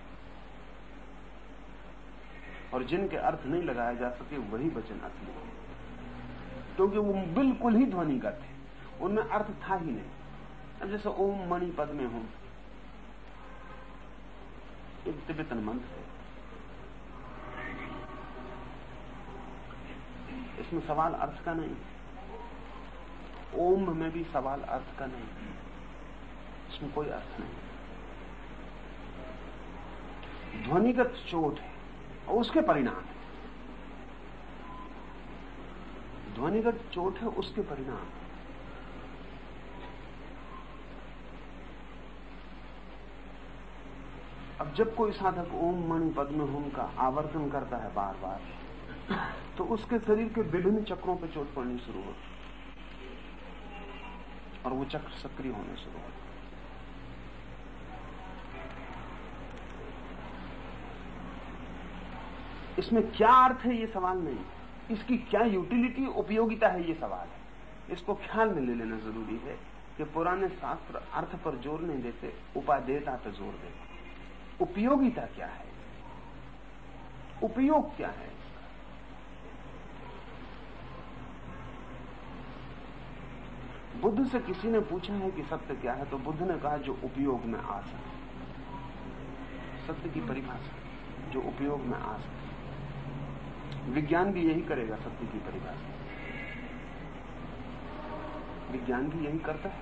और जिनके अर्थ नहीं लगाए जा सके वही वचन असली है, क्योंकि वो बिल्कुल ही ध्वनिगत है, उनमें अर्थ था ही नहीं। अब जैसे ओम मणि पद में हूं, एक तिब्बतन मंत्र है, इसमें सवाल अर्थ का नहीं, ओम में भी सवाल अर्थ का नहीं, इसमें कोई अर्थ नहीं, ध्वनिगत चोट है और उसके परिणाम है, ध्वनिगत चोट है उसके परिणाम। अब जब कोई साधक ओम मणि पद्म होम का आवर्तन करता है बार बार, तो उसके शरीर के विभिन्न चक्रों पर चोट पड़नी शुरू होती और वो चक्र सक्रिय होने शुरू होते। इसमें क्या अर्थ है ये सवाल नहीं, इसकी क्या यूटिलिटी उपयोगिता है ये सवाल है। इसको ख्याल में ले लेना जरूरी है कि पुराने शास्त्र अर्थ पर जोर नहीं देते, उपादेयता पर जोर देते। उपयोगिता क्या है, उपयोग क्या है इसका? बुद्ध से किसी ने पूछा है कि सत्य क्या है, तो बुद्ध ने कहा जो उपयोग में आ सके। सत्य की परिभाषा जो उपयोग में आ सके। विज्ञान भी यही करेगा, सत्य की परिभाषा विज्ञान भी यही करता है,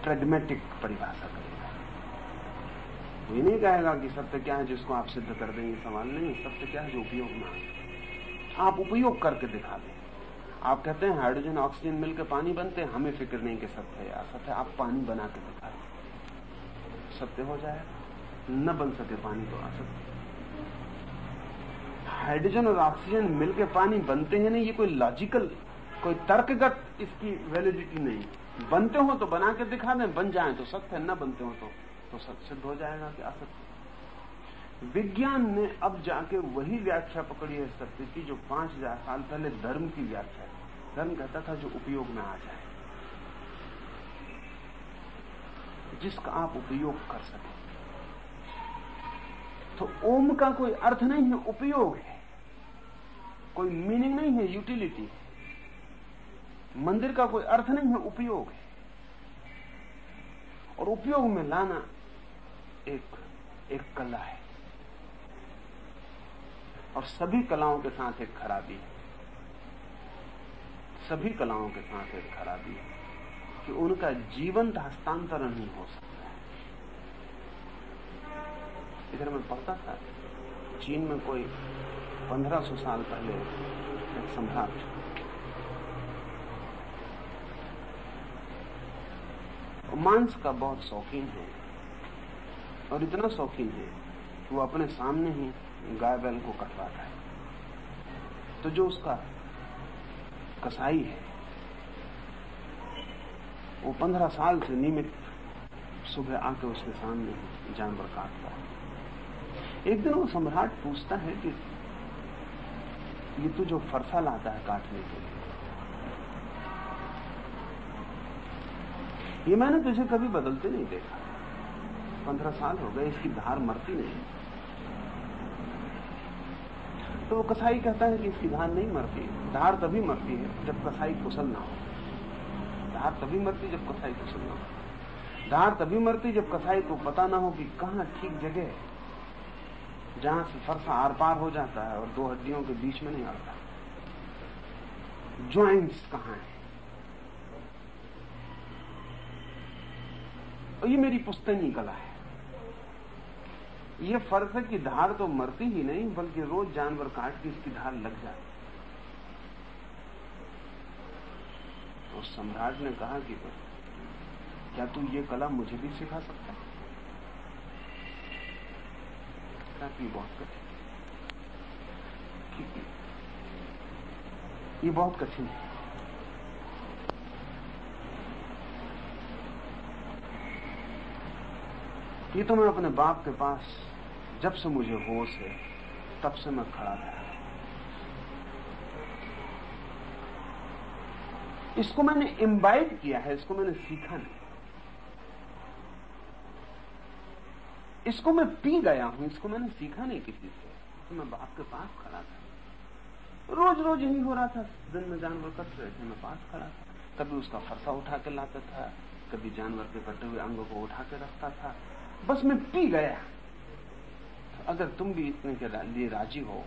प्रैग्मेटिक परिभाषा करेगा। ये नहीं कहेगा कि सत्य क्या है जिसको आप सिद्ध कर देंगे, सवाल नहीं। सत्य क्या है जो उपयोग में आ, आप उपयोग करके दिखा दें। आप कहते हैं हाइड्रोजन ऑक्सीजन मिलकर पानी बनते हैं, हमें फिक्र नहीं कि सत्य है या असत्य है, आप पानी बना के दिखा दें, सत्य हो जाएगा। न बन सके पानी तो असत्य। हाइड्रोजन और ऑक्सीजन मिलकर पानी बनते हैं नहीं, ये कोई लॉजिकल, कोई तर्कगत इसकी वैलिडिटी नहीं। बनते हो तो बना के दिखा दें, बन जाए तो सत्य है, न बनते हो तो सत्य सिद्ध हो जाएगा कि असत्य। विज्ञान ने अब जाके वही व्याख्या पकड़ी है सत्य की जो 5000 साल पहले धर्म की व्याख्या है। धर्म कहता था जो उपयोग में आ जाए, जिसका आप उपयोग कर सकें। तो ओम का कोई अर्थ नहीं है, उपयोग है, कोई मीनिंग नहीं है, यूटिलिटी है। मंदिर का कोई अर्थ नहीं है, उपयोग है। और उपयोग में लाना एक कला है, और सभी कलाओं के साथ एक खराबी है। सभी कलाओं के साथ एक खराबी है कि उनका जीवंत हस्तांतरण नहीं हो सकता है। इधर मैं पढ़ता था, चीन में कोई 1500 साल पहले एक सम्राट मांस का बहुत शौकीन है, और इतना शौकीन है कि वो अपने सामने ही गाय बैल को कटवाता है। तो जो उसका कसाई है वो 15 साल से नियमित सुबह आके उसके सामने जानवर काटता है। एक दिन वो सम्राट पूछता है कि ये तू जो फरसा लाता है काटने के लिए, ये मैंने तुझे कभी बदलते नहीं देखा, 15 साल हो गए, इसकी धार मरती नहीं। तो वो कसाई कहता है कि इसकी धार नहीं मरती। धार तभी मरती है जब कसाई कुशल ना हो। धार तभी मरती जब कसाई कुशल ना हो। धार तभी मरती जब कसाई को पता ना हो कि कहाँ ठीक जगह है जहां से फरसा आर पार हो जाता है और दो हड्डियों के बीच में नहीं आता। ज्वाइंट्स कहां है। और ये मेरी पुश्तैनी कला है। ये फर्क है कि धार तो मरती ही नहीं, बल्कि रोज जानवर काट के इसकी धार लग जाती। तो सम्राट ने कहा कि क्या तू ये कला मुझे भी सिखा सकता है? बहुत कठिन, ये बहुत कठिन है। ये तो मैं अपने बाप के पास जब से मुझे होश है तब से मैं खड़ा था। इसको मैंने इम्बाइब किया है, इसको मैंने सीखा नहीं। इसको मैं पी गया हूं, इसको मैंने सीखा नहीं किसी से। तो मैं बाप के पास खड़ा था, रोज रोज यही हो रहा था। दिन में जानवर कट रहे थे, मैं पास खड़ा था। कभी उसका फरसा उठा के लाता था, कभी जानवर के कटे हुए अंगों को उठा के रखता था। बस मैं पी गया। तो अगर तुम भी इतने के लिए राजी हो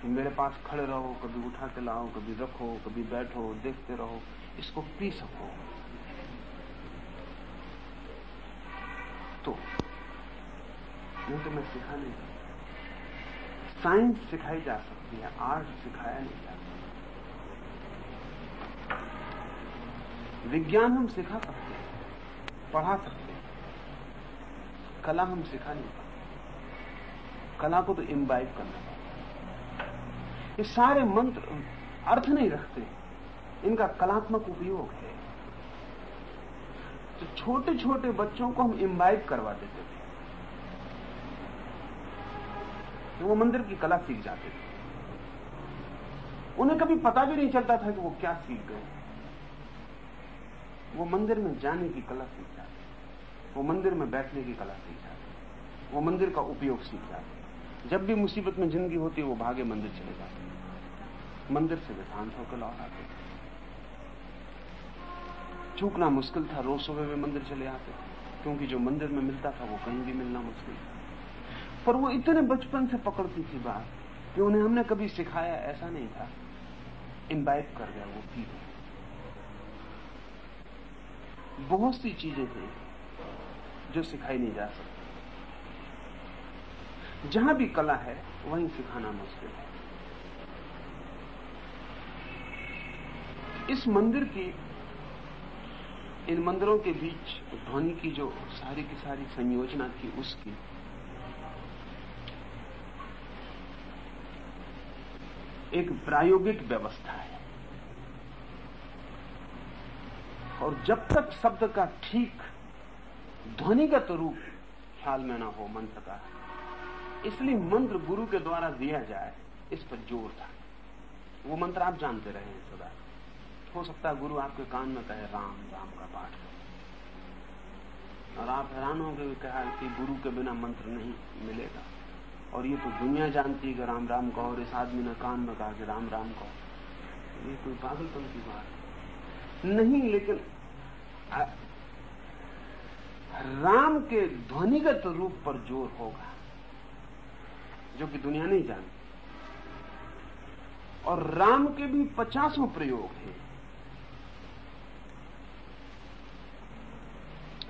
कि मेरे पास खड़े रहो, कभी उठा के लाओ, कभी रखो, कभी बैठो, देखते रहो, इसको पी सको, तो नहीं तो मैं सिखा नहीं सकता। साइंस सिखाई जा सकती है, आर्ट सिखाया नहीं जा सकता। विज्ञान हम सिखा सकते हैं, पढ़ा सकते हैं, कला हम सिखा नहीं सकते। कला को तो इम्बाइब करना पड़ता। ये सारे मंत्र अर्थ नहीं रखते, इनका कलात्मक उपयोग है। तो छोटे छोटे बच्चों को हम इम्बाइब करवा देते थे, तो वो मंदिर की कला सीख जाते थे। उन्हें कभी पता भी नहीं चलता था कि वो क्या सीख गए। वो मंदिर में जाने की कला सीख जाते, वो मंदिर में बैठने की कला सीख जाते, वो मंदिर का उपयोग सीख जाते। जब भी मुसीबत में जिंदगी होती वो भागे मंदिर चले जाते, मंदिर से वे शांत होकर लौट आते। चूकना मुश्किल था, रोज सुबह वे मंदिर चले आते, क्योंकि जो मंदिर में मिलता था वो कहीं भी मिलना मुश्किल था। पर वो इतने बचपन से पकड़ती थी बात कि उन्हें हमने कभी सिखाया ऐसा नहीं था। इम्बाइब कर गया, वो पी गया। बहुत सी चीजें हैं जो सिखाई नहीं जा सकती। जहां भी कला है वहीं सिखाना मुश्किल है। इस मंदिर की, इन मंदिरों के बीच ध्वनि की जो सारी की सारी संयोजना थी, उसकी एक प्रायोगिक व्यवस्था है। और जब तक शब्द का ठीक ध्वनिगत रूप ख्याल में ना हो मंत्र का, इसलिए मंत्र गुरु के द्वारा दिया जाए, इस पर जोर था। वो मंत्र आप जानते रहे हैं सदा। हो सकता है गुरु आपके कान में कहे राम राम का पाठ करो, और आप हैरान होंगे कहा कि गुरु के बिना मंत्र नहीं मिलेगा। और ये तो दुनिया जानती है कि राम राम कहो, और इस आदमी ने कान में कहा कि राम राम कहो। ये कोई पागलपन की बात नहीं। लेकिन राम के ध्वनिगत रूप पर जोर होगा, जो कि दुनिया नहीं जानती। और राम के भी 50 प्रयोग हैं।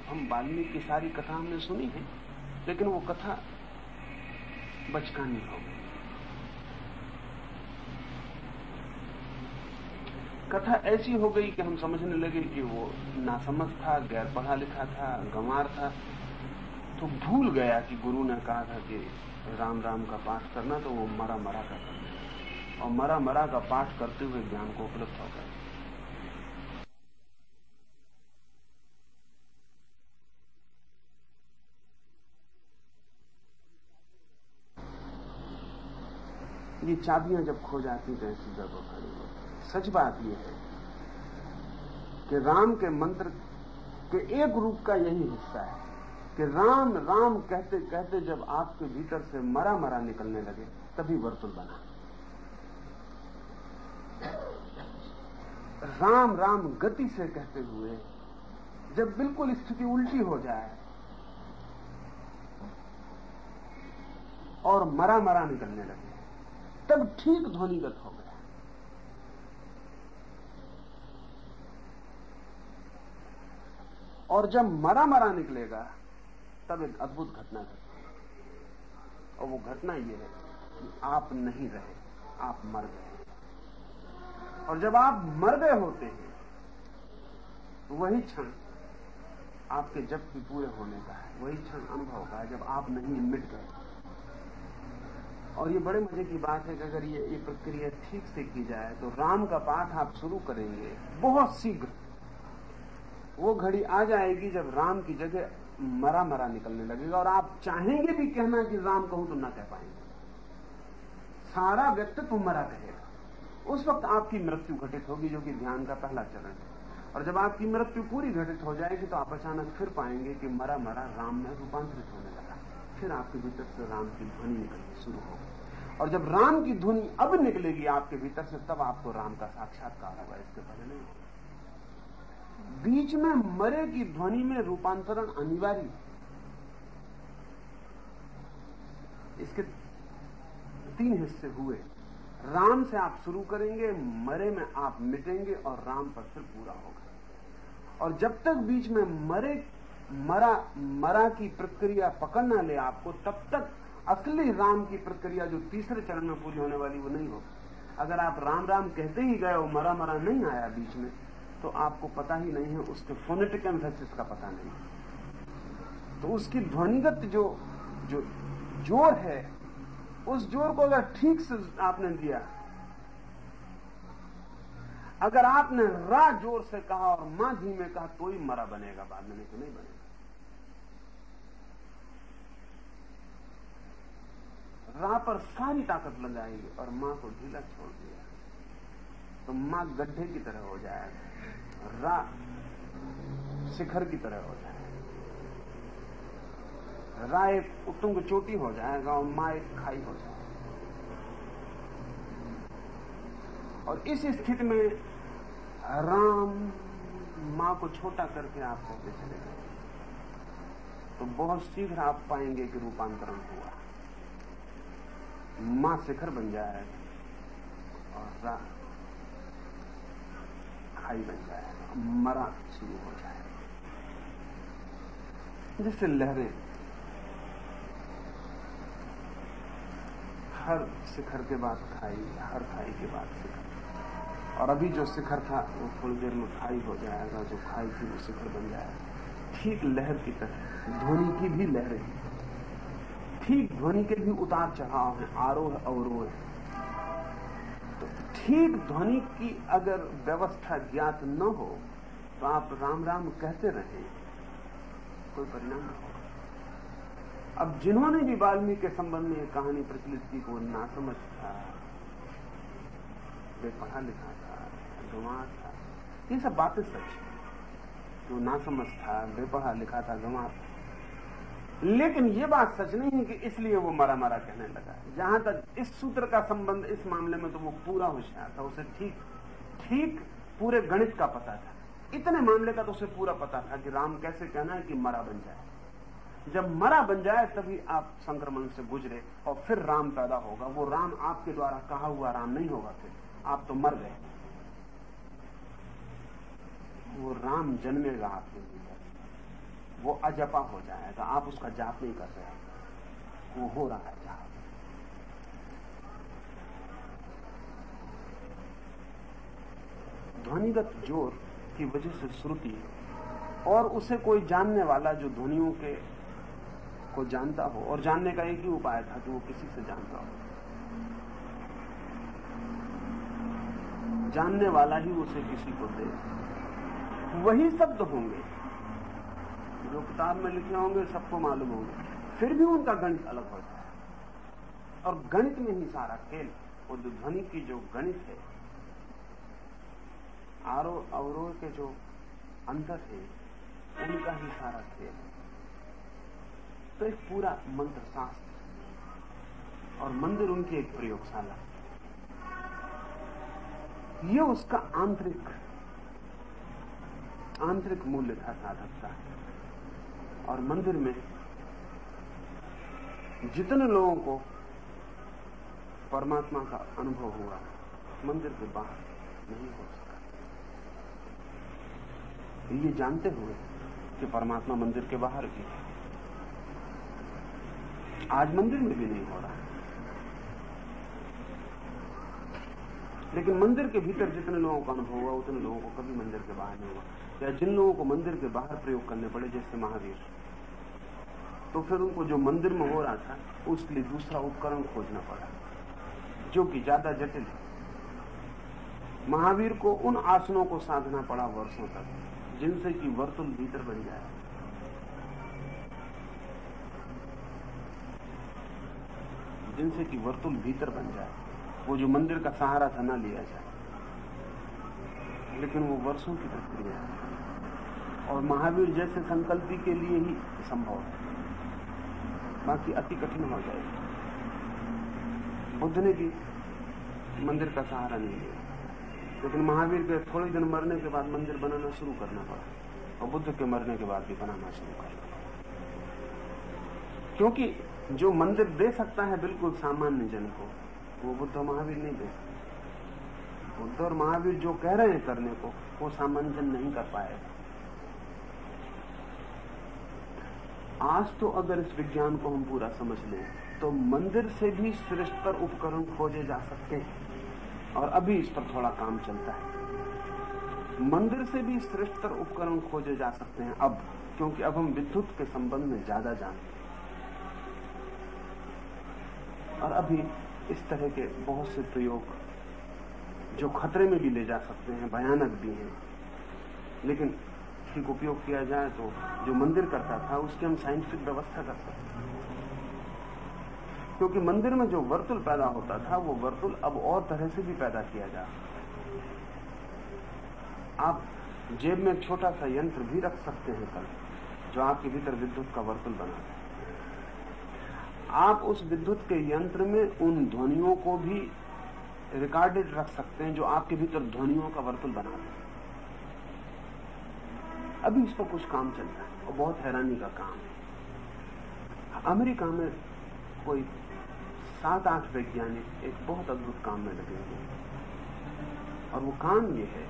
हम वाल्मीकि की सारी कथा हमने सुनी है, लेकिन वो कथा बचकानी हो गई। कथा ऐसी हो गई कि हम समझने लगे कि वो नासमझ था, गैर पढ़ा लिखा था, गंवार था। तो भूल गया कि गुरु ने कहा था कि राम राम का पाठ करना, तो वो मरा मरा का करना, और मरा मरा का पाठ करते हुए ज्ञान को उपलब्ध हो गया। ये चाबियां जब खो जाती तो ऐसी जगह खड़ी होती। सच बात यह है कि राम के मंत्र के एक रूप का यही हिस्सा है कि राम राम कहते कहते जब आपके भीतर से मरा मरा निकलने लगे तभी वर्तुल बना। राम राम गति से कहते हुए जब बिल्कुल स्थिति उल्टी हो जाए और मरा मरा निकलने लगे तब ठीक ध्वनिगत हो गया। और जब मरा मरा निकलेगा तब एक अद्भुत घटना घटती है और वो घटना ये है कि आप नहीं रहे, आप मर गए। और जब आप मर गए होते हैं तो वही क्षण आपके जब भी पूरे होने का है, वही क्षण अनुभव का है जब आप नहीं, मिट गए। और ये बड़े मजे की बात है कि अगर ये प्रक्रिया ठीक से की जाए तो राम का पाठ आप शुरू करेंगे बहुत शीघ्र वो घड़ी आ जाएगी जब राम की जगह मरा मरा निकलने लगेगा और आप चाहेंगे भी कहना कि राम कहूं तो ना कह पाएंगे, सारा व्यक्तित्व मरा कहेगा। उस वक्त आपकी मृत्यु घटित होगी जो कि ध्यान का पहला चरण है। और जब आपकी मृत्यु पूरी घटित हो जाएगी तो आप अचानक फिर पाएंगे कि मरा मरा राम में रूपांतरित होने लगा। फिर आपके भीतर से राम की ध्वनि निकलनी शुरू होगी और जब राम की ध्वनि अब निकलेगी आपके भीतर से तब आपको राम का साक्षात्कार होगा, इसके पहले नहीं। बीच में मरे की ध्वनि में रूपांतरण अनिवार्य। इसके 3 हिस्से हुए। राम से आप शुरू करेंगे, मरे में आप मिटेंगे और राम पर फिर पूरा होगा। और जब तक बीच में मरा की प्रक्रिया पकड़ ना ले आपको, तब तक असली राम की प्रक्रिया जो तीसरे चरण में पूरी होने वाली वो नहीं होगी। अगर आप राम राम कहते ही गए और मरा मरा नहीं आया बीच में तो आपको पता ही नहीं है, उसके फोनेटिक एम्फेसिस का पता नहीं, तो उसकी ध्वनिगत जो जोर है उस जोर को अगर ठीक से आपने दिया, अगर आपने रा जोर से कहा और मां धीमे कहा तो ही मरा बनेगा, बाद में नहीं तो नहीं बनेगा। रा पर सारी ताकत लगाई और मां को ढीला छोड़ दिया तो मां गड्ढे की तरह हो जाएगा, रा शिखर की तरह हो जाएगा, रा एक उत्तुंग चोटी हो जाएगा और मां एक खाई हो जाएगी। और इस स्थिति में राम मां को छोटा करके आप कहते चले गए तो बहुत शीघ्र आप पाएंगे कि रूपांतरण हुआ। मां शिखर बन जाएगा और रा खाई बन जाएगा, मरा शुरू हो जाएगा। जैसे लहरें हर शिखर के बाद खाई, हर खाई के बाद शिखर, और अभी जो शिखर था वो थोड़ी देर में खाई हो जाएगा, जो खाई थी वो शिखर बन जाएगा। ठीक लहर की तरह ध्वनि की भी लहरें, ठीक ध्वनि के भी उतार चढ़ाव है, आरोह अवरोह है। तो ठीक ध्वनि की अगर व्यवस्था ज्ञात न हो तो आप राम राम कहते रहें, कोई परिणाम नहीं होगा। अब जिन्होंने भी वाल्मीकि के संबंध में एक कहानी प्रचलित की, को ना समझ था, बेपढ़ा लिखा था, गंवार था, ये सब बातें सच है। तो ना समझ था, बेपढ़ा लिखा था, गंवार था, लेकिन ये बात सच नहीं है कि इसलिए वो मरा मरा कहने लगा। जहां तक इस सूत्र का संबंध, इस मामले में तो वो पूरा होशियार था, उसे ठीक पूरे गणित का पता था, इतने मामले का तो उसे पूरा पता था कि राम कैसे कहना है कि मरा बन जाए। जब मरा बन जाए तभी आप संक्रमण से गुजरे और फिर राम पैदा होगा। वो राम आपके द्वारा कहा हुआ राम नहीं होगा, फिर आप तो मर गए। वो राम जन्मेगा आपके भीतर, वो अजपा हो जाएगा, आप उसका जाप नहीं कर रहे, वो हो रहा है जाप। ध्वनिगत जोर की वजह से श्रुति और उसे कोई जानने वाला जो ध्वनियों के को जानता हो, और जानने का एक ही उपाय था कि वो किसी से जानता हो, जानने वाला ही उसे किसी को दे। वही शब्द होंगे जो किताब में लिखे होंगे, सबको मालूम होंगे, फिर भी उनका गणित अलग हो जाए। और गणित में ही सारा खेल, वो ध्वनि की जो गणित है, आरोह अवरोह के जो अंदर है, उनका ही सारा खेल। तो एक पूरा मंत्र शास्त्र और मंदिर उनकी एक प्रयोगशाला, ये उसका आंतरिक मूल्य था, साधकता। और मंदिर में जितने लोगों को परमात्मा का अनुभव हुआ, मंदिर के बाहर नहीं हो सका। ये जानते हुए कि परमात्मा मंदिर के बाहर भी है, आज मंदिर में भी नहीं हो रहा है। लेकिन मंदिर के भीतर जितने लोगों का अनुभव हुआ, उतने लोगों को कभी मंदिर के बाहर नहीं हुआ। या जिन लोगों को मंदिर के बाहर प्रयोग करने पड़े, जैसे महावीर, तो फिर उनको जो मंदिर में हो रहा था उसके लिए दूसरा उपकरण खोजना पड़ा, जो कि ज्यादा जटिल है। महावीर को उन आसनों को साधना पड़ा वर्षों तक, जिनसे कि वर्तुल भीतर बन जाए। जिनसे कि वर्तुल भीतर बन जाए, वो जो मंदिर का सहारा था ना लिया जाए। लेकिन वो वर्षों की प्रक्रिया है, और महावीर जैसे संकल्पी के लिए ही संभव है, बाकी अति कठिन हो जाएगा। बुद्ध ने भी मंदिर का सहारा नहीं लिया, लेकिन महावीर के थोड़े दिन मरने के बाद मंदिर बनाना शुरू करना पड़ा, और बुद्ध के मरने के बाद भी बनाना शुरू करना पड़ा। क्योंकि जो मंदिर दे सकता है बिल्कुल सामान्य जन को, वो बुद्ध और महावीर नहीं दे सकते। बुद्ध और महावीर जो कह रहे हैं करने को, वो सामान्य जन नहीं कर पाएगा। आज तो अगर इस विज्ञान को हम पूरा समझ लें, तो मंदिर से भी श्रेष्ठतर उपकरण खोजे जा सकते हैं, और अभी इस पर थोड़ा काम चलता है। मंदिर से भी श्रेष्ठतर उपकरण खोजे जा सकते हैं अब, क्योंकि अब हम विद्युत के संबंध में ज्यादा जानते हैं। और अभी इस तरह के बहुत से प्रयोग जो खतरे में भी ले जा सकते हैं, भयानक भी हैं, लेकिन ठीक उपयोग किया जाए तो जो मंदिर करता था उसकी हम साइंटिफिक व्यवस्था कर सकते हैं। क्योंकि मंदिर में जो वर्तुल पैदा होता था, वो वर्तुल अब और तरह से भी पैदा किया जा सकता है। आप जेब में एक छोटा सा यंत्र भी रख सकते हैं कल, जो आपके भीतर विद्युत का वर्तुल बनाता है। आप उस विद्युत के यंत्र में उन ध्वनियों को भी रिकॉर्डेड रख सकते हैं जो आपके भीतर ध्वनियों का वर्तुल बनाते हैं। अभी इस पर कुछ काम चल रहा है, और बहुत हैरानी का काम है। अमेरिका में कोई 7-8 वैज्ञानिक एक बहुत अद्भुत काम में लगे हुए हैं, और वो काम ये है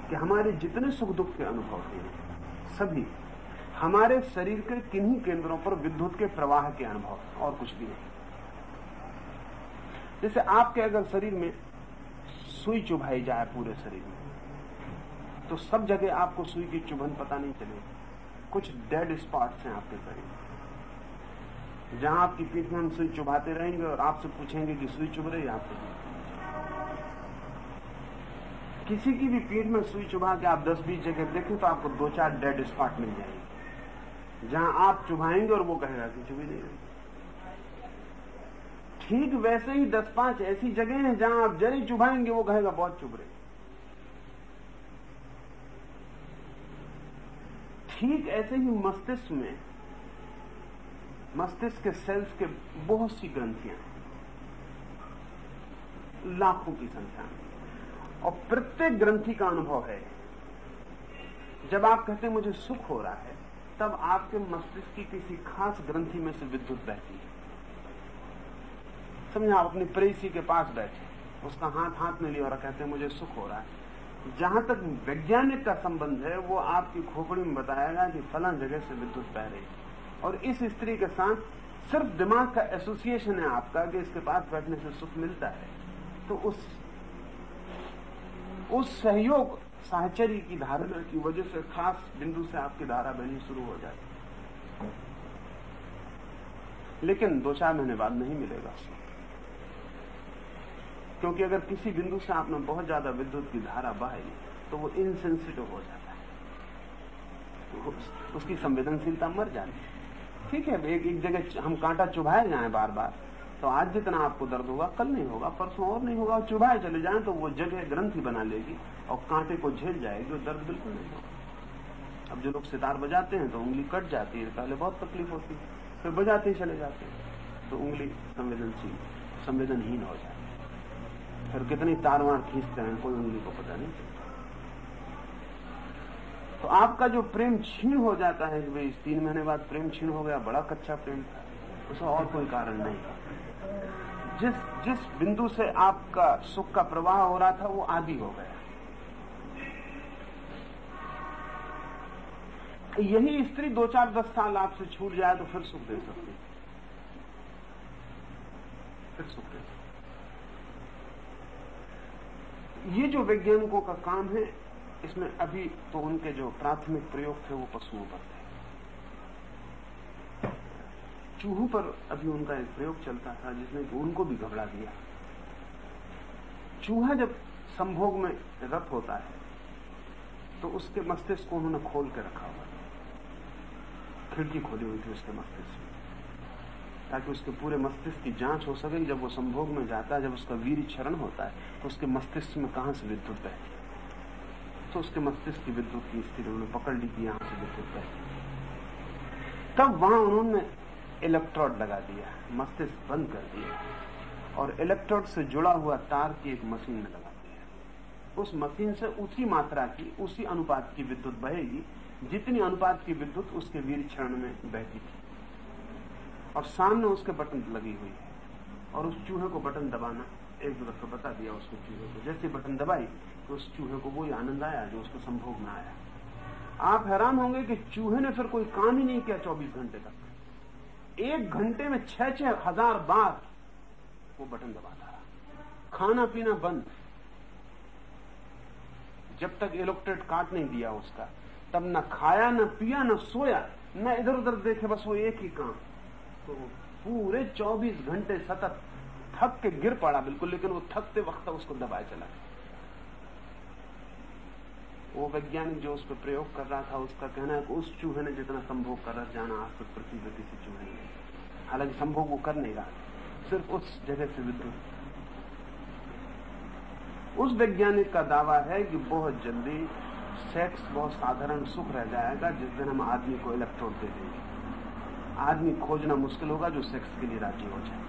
कि हमारे जितने सुख दुख के अनुभव हैं, सभी हमारे शरीर के किन्हीं केंद्रों पर विद्युत के प्रवाह के अनुभव, और कुछ भी नहीं। जैसे आपके अगर शरीर में सुई चुभाई जाए पूरे शरीर में, तो सब जगह आपको सुई की चुभन पता नहीं चलेगी। कुछ डेड स्पॉट्स हैं आपके शरीर में, जहां आपकी पीठ में हम सुई चुभाते रहेंगे और आपसे पूछेंगे कि सुई चुभ रही है आपको। किसी की भी पीठ में सुई चुभा के आप 10-20 जगह देखें तो आपको 2-4 डेड स्पॉट मिल जाएंगे, जहां आप चुभाएंगे और वो कहेगा कि चुभी नहीं रही। ठीक वैसे ही 10-5 ऐसी जगह हैं जहां आप जरी चुभाएंगे वो कहेगा बहुत चुभ रही। ठीक ऐसे ही मस्तिष्क में, मस्तिष्क के सेल्स के बहुत सी ग्रंथियां, लाखों की संख्या में, और प्रत्येक ग्रंथि का अनुभव है। जब आप कहते हैं मुझे सुख हो रहा है, तब आपके मस्तिष्क की किसी खास ग्रंथि में से विद्युत बहती है। समझे, आप अपनी प्रेयसी के पास बैठे, उसका हाथ में लिया और कहते हैं मुझे सुख हो रहा है। जहां तक वैज्ञानिक का संबंध है, वो आपकी खोपड़ी में बताएगा कि फलां जगह से विद्युत बह रही है, और इस स्त्री के साथ सिर्फ दिमाग का एसोसिएशन है आपका कि इसके पास बैठने से सुख मिलता है। तो उस सहयोग साहचर्य की धारणा की वजह से खास बिंदु से आपकी धारा बहनी शुरू हो जाती है, लेकिन 2-4 महीने बाद नहीं मिलेगा सुख। क्योंकि अगर किसी बिंदु से आपने बहुत ज्यादा विद्युत की धारा बहाई तो वो इनसेंसिटिव हो जाता है, उसकी संवेदनशीलता मर जाती है। ठीक है, एक जगह हम कांटा चुभाए जाएं बार बार, तो आज जितना आपको दर्द होगा कल नहीं होगा, परसों और नहीं होगा। चुभाए चले जाएं तो वो जगह ग्रंथि बना लेगी और कांटे को झेल जाएगी और दर्द बिल्कुल नहीं होगा। अब जो लोग सितार बजाते हैं तो उंगली कट जाती है, पहले बहुत तकलीफ होती है, फिर बजाते ही चले जाते हैं तो उंगली संवेदनहीन हो जाती है, फिर कितनी तारवार खींचते हैं कोई उंगली को पता नहीं चलता। तो आपका जो प्रेम छीन हो जाता है कि भाई 3 महीने बाद प्रेम छीन हो गया, बड़ा कच्चा प्रेम था, उसका और कोई कारण नहीं। जिस बिंदु से आपका सुख का प्रवाह हो रहा था वो आदि हो गया। यही स्त्री 2-4-10 साल आपसे छूट जाए तो फिर सुख दे सकती है, फिर सुख दे सकती। ये जो वैज्ञानिकों का काम है, इसमें अभी तो उनके जो प्राथमिक प्रयोग थे वो पशुओं पर थे। चूहों पर अभी उनका एक प्रयोग चलता था जिसने कि उनको भी घबरा दिया। चूहा जब संभोग में रत होता है तो उसके मस्तिष्क को उन्होंने खोल के रखा हुआ, खिड़की खोली हुई थी उसके मस्तिष्क में, ताकि उसके पूरे मस्तिष्क की जांच हो सके। जब वो संभोग में जाता है, जब उसका वीर्य क्षरण होता है तो उसके मस्तिष्क में कहां से विद्युत बहती, तो उसके मस्तिष्क की विद्युत की स्थिति उन्होंने पकड़ ली कि यहां से विद्युत बहती। तब वहां उन्होंने इलेक्ट्रोड लगा दिया, मस्तिष्क बंद कर दिया और इलेक्ट्रोड से जुड़ा हुआ तार की एक मशीन में लगा दिया। उस मशीन से उसी मात्रा की, उसी अनुपात की विद्युत बहेगी जितनी अनुपात की विद्युत उसके वीर्य क्षरण में बहती थी। और सामने उसके बटन लगी हुई है और उस चूहे को बटन दबाना एक दो दफा बता दिया उसको चूहे को। जैसे बटन दबाई तो उस चूहे को वही आनंद आया जो उसको संभोग में आया। आप हैरान होंगे कि चूहे ने फिर कोई काम ही नहीं किया 24 घंटे तक। 1 घंटे में 6-6 हजार बार वो बटन दबाता रहा, खाना पीना बंद। जब तक इलेक्ट्रोड काट नहीं दिया उसका, तब न खाया, न पिया, न सोया, न इधर उधर देखे, बस वो एक ही काम। तो पूरे 24 घंटे सतत थक के गिर पड़ा बिल्कुल, लेकिन वो थकते वक्त उसको दबाए चला। वो वैज्ञानिक जो उस पर प्रयोग कर रहा था उसका कहना है कि उस चूहे ने जितना संभोग कर जाना आज तक पृथ्वी पर किसी चूहे ने। हालांकि संभोग वो कर नहीं रहा, सिर्फ उस जगह से विद्युत। उस वैज्ञानिक का दावा है कि बहुत जल्दी सेक्स बहुत साधारण सुख रह जाएगा जिस दिन हम आदमी को इलेक्ट्रोड दे देंगे। आदमी खोजना मुश्किल होगा जो सेक्स के लिए राजी हो जाए,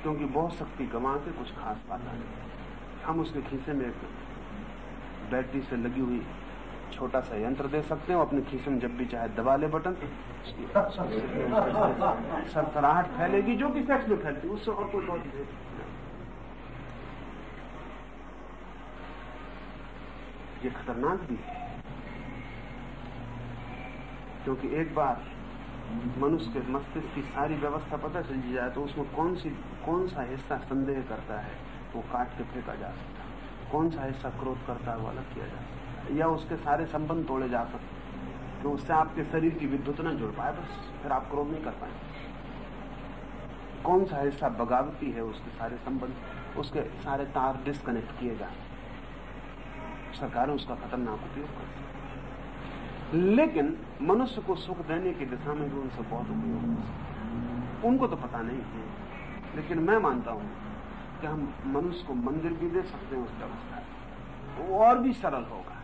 क्योंकि बहुत शक्ति गंवा के कुछ खास पाता नहीं। हम उसके खीसे में एक बैटरी से लगी हुई छोटा सा यंत्र दे सकते हैं, अपने खीसे में जब भी चाहे दबा ले बटन, सरसराहट फैलेगी जो कि सेक्स में फैलती, उससे और कोई बहुत नहीं। ये खतरनाक भी है, क्योंकि एक बार मनुष्य के मस्तिष्क की सारी व्यवस्था पता चल जाए तो उसमें कौन सा हिस्सा संदेह करता है वो काट के फेंका जा सकता है, कौन सा हिस्सा क्रोध करता है वो अलग किया जा सकता है, या उसके सारे संबंध तोड़े जा सकते हैं कि उससे आपके शरीर की विद्युत न जुड़ पाए, बस फिर आप क्रोध नहीं कर पाएंगे। कौन सा हिस्सा बगावती है, उसके सारे संबंध, उसके सारे तार डिस्कनेक्ट किए जा सकते। सरकारें उसका खतरनाक उपयोग करती हैं, लेकिन मनुष्य को सुख देने की दिशा में भी उनसे बहुत उपयोग हो सकता है। उनको तो पता नहीं है, लेकिन मैं मानता हूं कि हम मनुष्य को मंदिर भी दे सकते हैं उस व्यवस्था में, वो और भी सरल होगा,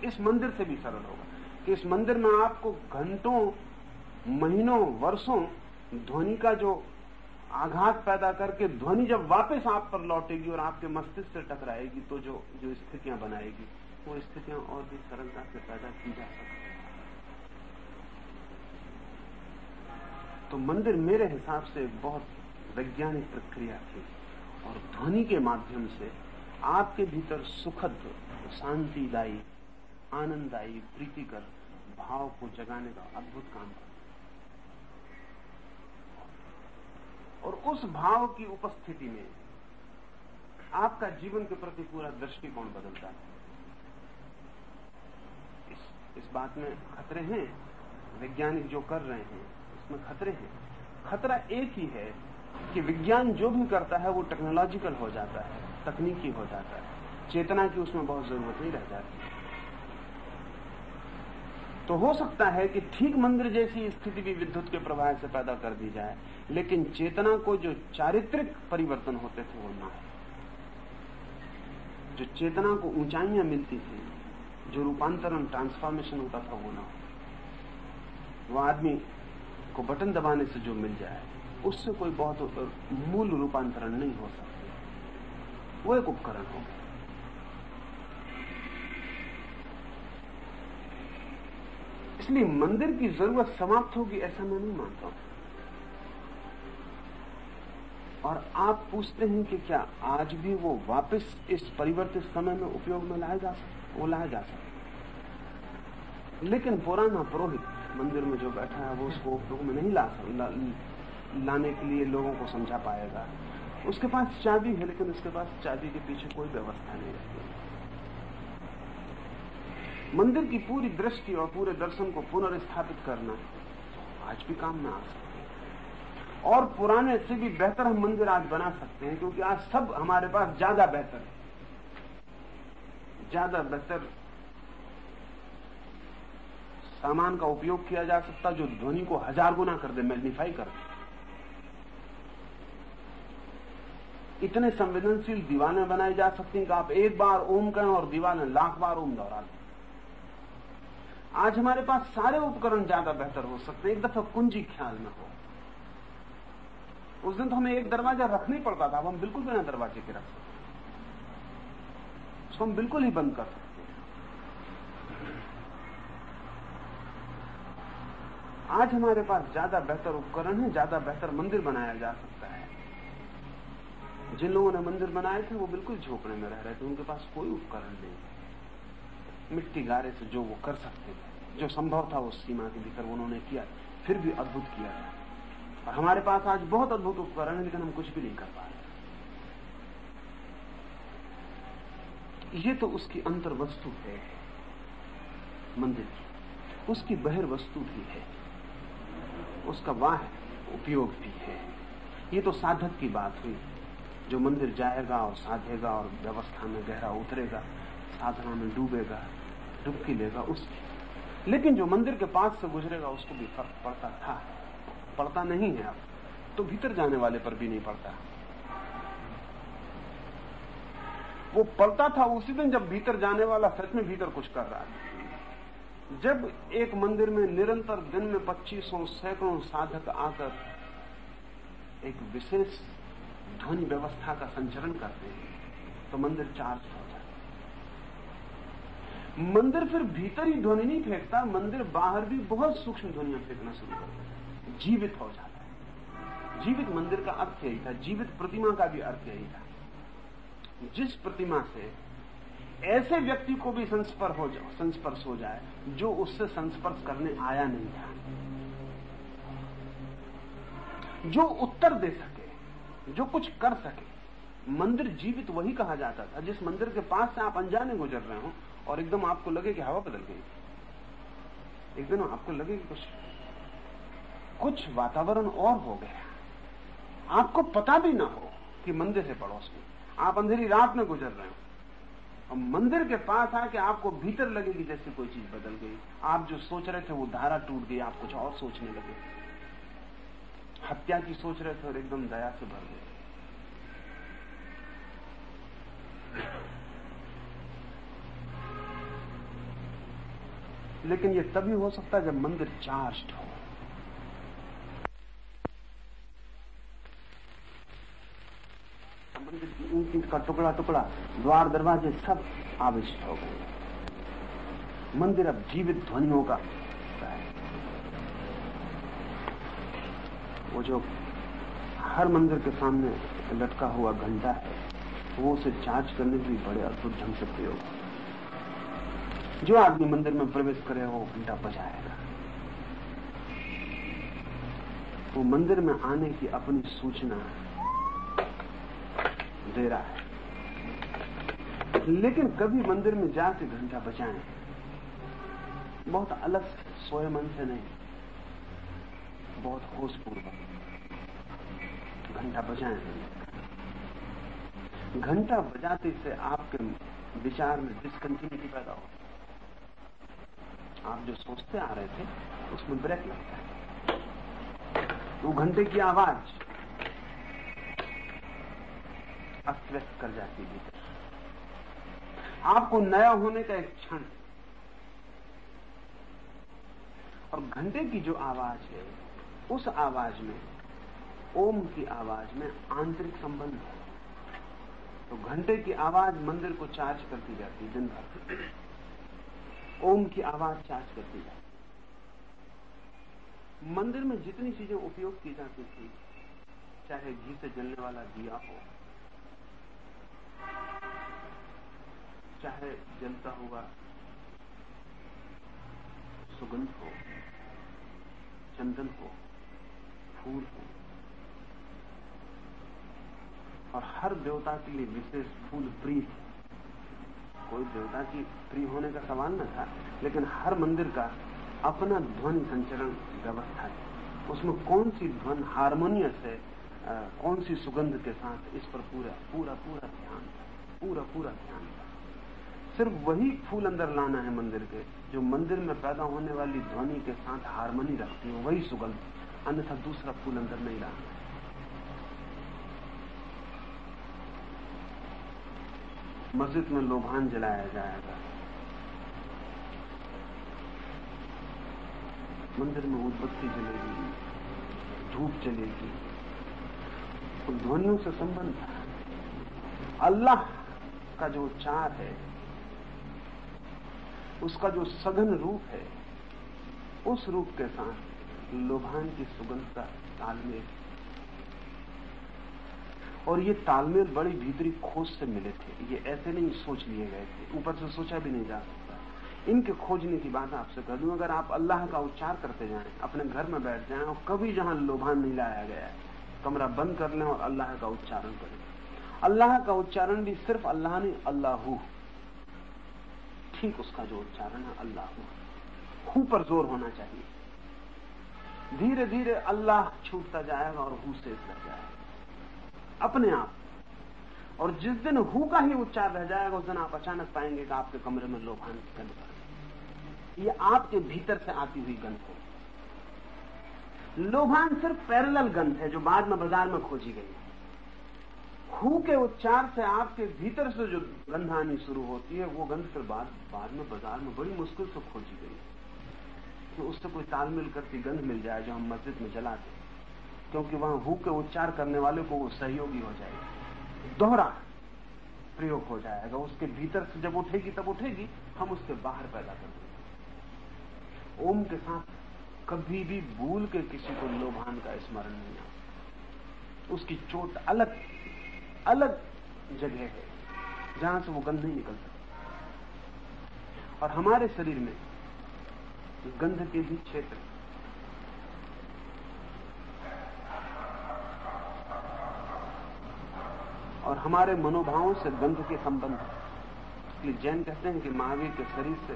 इस मंदिर से भी सरल होगा कि इस मंदिर में आपको घंटों, महीनों, वर्षों ध्वनि का जो आघात पैदा करके ध्वनि जब वापस आप पर लौटेगी और आपके मस्तिष्क से टकराएगी तो जो स्थितियां बनाएगी वो स्थितियां और भी सरलता से पैदा की जा सकती। तो मंदिर मेरे हिसाब से बहुत वैज्ञानिक प्रक्रिया थी और ध्वनि के माध्यम से आपके भीतर सुखद, शांतिदायी, आनंददायी, प्रीतिकर भाव को जगाने का अद्भुत काम करता। और उस भाव की उपस्थिति में आपका जीवन के प्रति पूरा दृष्टिकोण बदलता है। इस बात में खतरे हैं, वैज्ञानिक जो कर रहे हैं इसमें खतरे हैं। खतरा एक ही है कि विज्ञान जो भी करता है वो टेक्नोलॉजिकल हो जाता है, तकनीकी हो जाता है, चेतना की उसमें बहुत जरूरत नहीं रह जाती। तो हो सकता है कि ठीक मंदिर जैसी स्थिति भी विद्युत के प्रवाह से पैदा कर दी जाए, लेकिन चेतना को जो चारित्रिक परिवर्तन होते थे वो ना है। जो चेतना को ऊंचाइयां मिलती थी जो रूपांतरण ट्रांसफॉर्मेशन होता था वो ना हो। वो आदमी को बटन दबाने से जो मिल जाए उससे कोई बहुत मूल रूपांतरण नहीं हो सकता। वो एक उपकरण हो। इसलिए मंदिर की जरूरत समाप्त होगी ऐसा मैं नहीं मानता हूं। और आप पूछते हैं कि क्या आज भी वो वापस इस परिवर्तित समय में उपयोग में लाया जा सकता? वो लाया जा सकता, लेकिन पुराना पुरोहित मंदिर में जो बैठा है वो उसको उपयोग में नहीं लाने के लिए लोगों को समझा पाएगा। उसके पास चाबी है, लेकिन उसके पास चाबी के पीछे कोई व्यवस्था नहीं रहती। मंदिर की पूरी दृष्टि और पूरे दर्शन को पुनर्स्थापित करना आज भी काम में आ सकता है। और पुराने से भी बेहतर हम मंदिर आज बना सकते हैं, क्योंकि आज सब हमारे पास ज्यादा बेहतर है। ज्यादा बेहतर सामान का उपयोग किया जा सकता जो ध्वनि को 1000 गुना कर दे, मैग्नीफाई कर दे। इतने संवेदनशील दीवाने बनाए जा सकते हैं कि आप एक बार ओम कहें और दीवाने 1,00,000 बार ओम दोहरा दें। आज हमारे पास सारे उपकरण ज्यादा बेहतर हो सकते हैं। एक दफा कुंजी ख्याल में हो, उस दिन तो हमें एक दरवाजा रखना ही पड़ता था, अब हम बिल्कुल बिना दरवाजे के रख सकते हैं, उसको हम बिल्कुल ही बंद कर सकते हैं। आज हमारे पास ज्यादा बेहतर उपकरण है, ज्यादा बेहतर मंदिर बनाया जा सकता है। जिन लोगों ने मंदिर बनाए थे वो बिल्कुल झोपड़े में रह रहे थे, उनके पास कोई उपकरण नहीं, मिट्टी गारे से जो वो कर सकते थे, जो संभव था उस सीमा के भीतर उन्होंने किया, फिर भी अद्भुत किया था। और हमारे पास आज बहुत अद्भुत उपकरण है, लेकिन हम कुछ भी नहीं कर पा रहे। ये तो उसकी अंतर वस्तु है मंदिर की, उसकी बहिर्वस्तु भी है, उसका वाह उपयोग भी है। ये तो साधक की बात हुई, जो मंदिर जाएगा और साधेगा और व्यवस्था में गहरा उतरेगा, साधना में डूबेगा, डुबकी लेगा उसकी। लेकिन जो मंदिर के पास से गुजरेगा उसको भी फर्क पड़ता था, पड़ता नहीं है अब तो, भीतर जाने वाले पर भी नहीं पड़ता। वो पड़ता था उसी दिन जब भीतर जाने वाला सच में भीतर कुछ कर रहा है। जब एक मंदिर में निरंतर दिन में 2500 सैकड़ों साधक आकर एक विशेष ध्वनि व्यवस्था का संचरण करते हैं तो मंदिर चार्ज हो जाता है। मंदिर फिर भीतर ही ध्वनि नहीं फेंकता, मंदिर बाहर भी बहुत सूक्ष्म ध्वनियां फेंकना शुरू कर देता है, जीवित हो जाता है। जीवित मंदिर का अर्थ यही था, जीवित प्रतिमा का भी अर्थ यही था। जिस प्रतिमा से ऐसे व्यक्ति को भी संस्पर्श हो जाए जो उससे संस्पर्श करने आया नहीं था, जो उत्तर दे सके, जो कुछ कर सके। मंदिर जीवित वही कहा जाता था जिस मंदिर के पास से आप अनजाने गुजर रहे हो और एकदम आपको लगे कि हवा बदल गई, एक दिन आपको लगे कि कुछ वातावरण और हो गया, आपको पता भी ना हो कि मंदिर है पड़ोस में, आप अंधेरी रात में गुजर रहे हो और मंदिर के पास आके आपको भीतर लगेगी जैसे कोई चीज बदल गई। आप जो सोच रहे थे वो धारा टूट गई, आप कुछ और सोचने लगे, हत्या की सोच रहे थे और एकदम दया से भर गए। लेकिन ये तभी हो सकता है जब मंदिर चार्ज्ड हो। मंदिर की ईंट का टुकड़ा टुकड़ा, द्वार दरवाजे सब आविष्ट हो गए। मंदिर अब जीवित ध्वनियों का है। वो जो हर मंदिर के सामने लटका हुआ घंटा है, वो उसे चार्ज करने के लिए बड़े अद्भुत ढंग से प्रयोग। जो आदमी मंदिर में प्रवेश करे वो घंटा बजाएगा, वो मंदिर में आने की अपनी सूचना दे रहा है। लेकिन कभी मंदिर में जाके घंटा बजाएं, बहुत अलग सोए मन से नहीं, बहुत होशपूर्वक घंटा बजाएं। घंटा बजाते से आपके विचार में डिसकंटिन्यूटी पैदा हो, आप जो सोचते आ रहे थे उसमें ब्रेक लगता है। वो घंटे की आवाज अस्त व्यस्त कर जाती है। आपको नया होने का एक क्षण और घंटे की जो आवाज है उस आवाज में, ओम की आवाज में आंतरिक संबंध है। तो घंटे की आवाज मंदिर को चार्ज करती जाती दिन भर, ओम की आवाज चार्ज करती जाती। मंदिर में जितनी चीजें उपयोग की जाती थी, चाहे घी से जलने वाला दिया हो, चाहे जलता हुआ सुगंध हो, चंदन हो, फूल हो, और हर देवता के लिए विशेष फूल प्रिय थे। कोई देवता की प्रिय होने का सवाल न था, लेकिन हर मंदिर का अपना ध्वनि संचरण व्यवस्था है। उसमें कौन सी ध्वनि हारमोनियस है, कौन सी सुगंध के साथ, इस पर पूरा पूरा पूरा ध्यान, पूरा ध्यान। सिर्फ वही फूल अंदर लाना है मंदिर के जो मंदिर में पैदा होने वाली ध्वनि के साथ हारमोनी रखती है, वही सुगंध, अन्यथा दूसरा फूल अंदर नहीं लाना। मस्जिद में लोभान जलाया जाएगा, मंदिर में उदबत्ती जलेगी, धूप जलेगी, तो ध्वनियों से संबंध है। अल्लाह का जो उच्चार है, उसका जो सघन रूप है, उस रूप के साथ लोभान की सुगंध का तालमेल, और ये तालमेल बड़ी भीतरी खोज से मिले थे। ये ऐसे नहीं सोच लिए गए थे, ऊपर से सोचा भी नहीं जा सकता। इनके खोजने की बात आपसे कर दूं, अगर आप अल्लाह का उच्चार करते जाएं, अपने घर में बैठ जाएं और कभी जहां लोभान नहीं लाया गया है, कमरा बंद कर लें और अल्लाह का उच्चारण करें। अल्लाह का उच्चारण भी सिर्फ अल्लाह नहीं, अल्लाहू, ठीक उसका जो उच्चारण है अल्लाहू, हू पर जोर होना चाहिए। धीरे धीरे अल्लाह छूटता जाएगा और हू शेष रह जाएगा अपने आप। और जिस दिन हू का ही उच्चार रह जाएगा, उस दिन आप अचानक पाएंगे कि आपके कमरे में लोभान की गंध आ गई। ये आपके भीतर से आती हुई गंध है। लोभान सिर्फ पैरेलल गंध है जो बाद में बाजार में खोजी गई। हू के उच्चार से आपके भीतर से जो गंध आनी शुरू होती है, वो गंध फिर बाद में बाजार में बड़ी मुश्किल से खोजी गई। तो उससे कोई तालमेल करती गंध मिल जाए जो हम मस्जिद में जलाते हैं, क्योंकि वहां हू के उच्चार करने वाले को वो सहयोगी हो जाएगा, दोहरा प्रयोग हो जाएगा। उसके भीतर से जब उठेगी तब उठेगी, हम उसके बाहर पैदा कर देंगे। ओम के साथ कभी भी भूल के किसी को लोभान का स्मरण नहीं आता। उसकी चोट अलग अलग जगह है जहां से वो गंध नहीं निकल सकती। और हमारे शरीर में गंध के भी क्षेत्र, और हमारे मनोभावों से गंध के संबंध। इसलिए जैन कहते हैं कि महावीर के शरीर से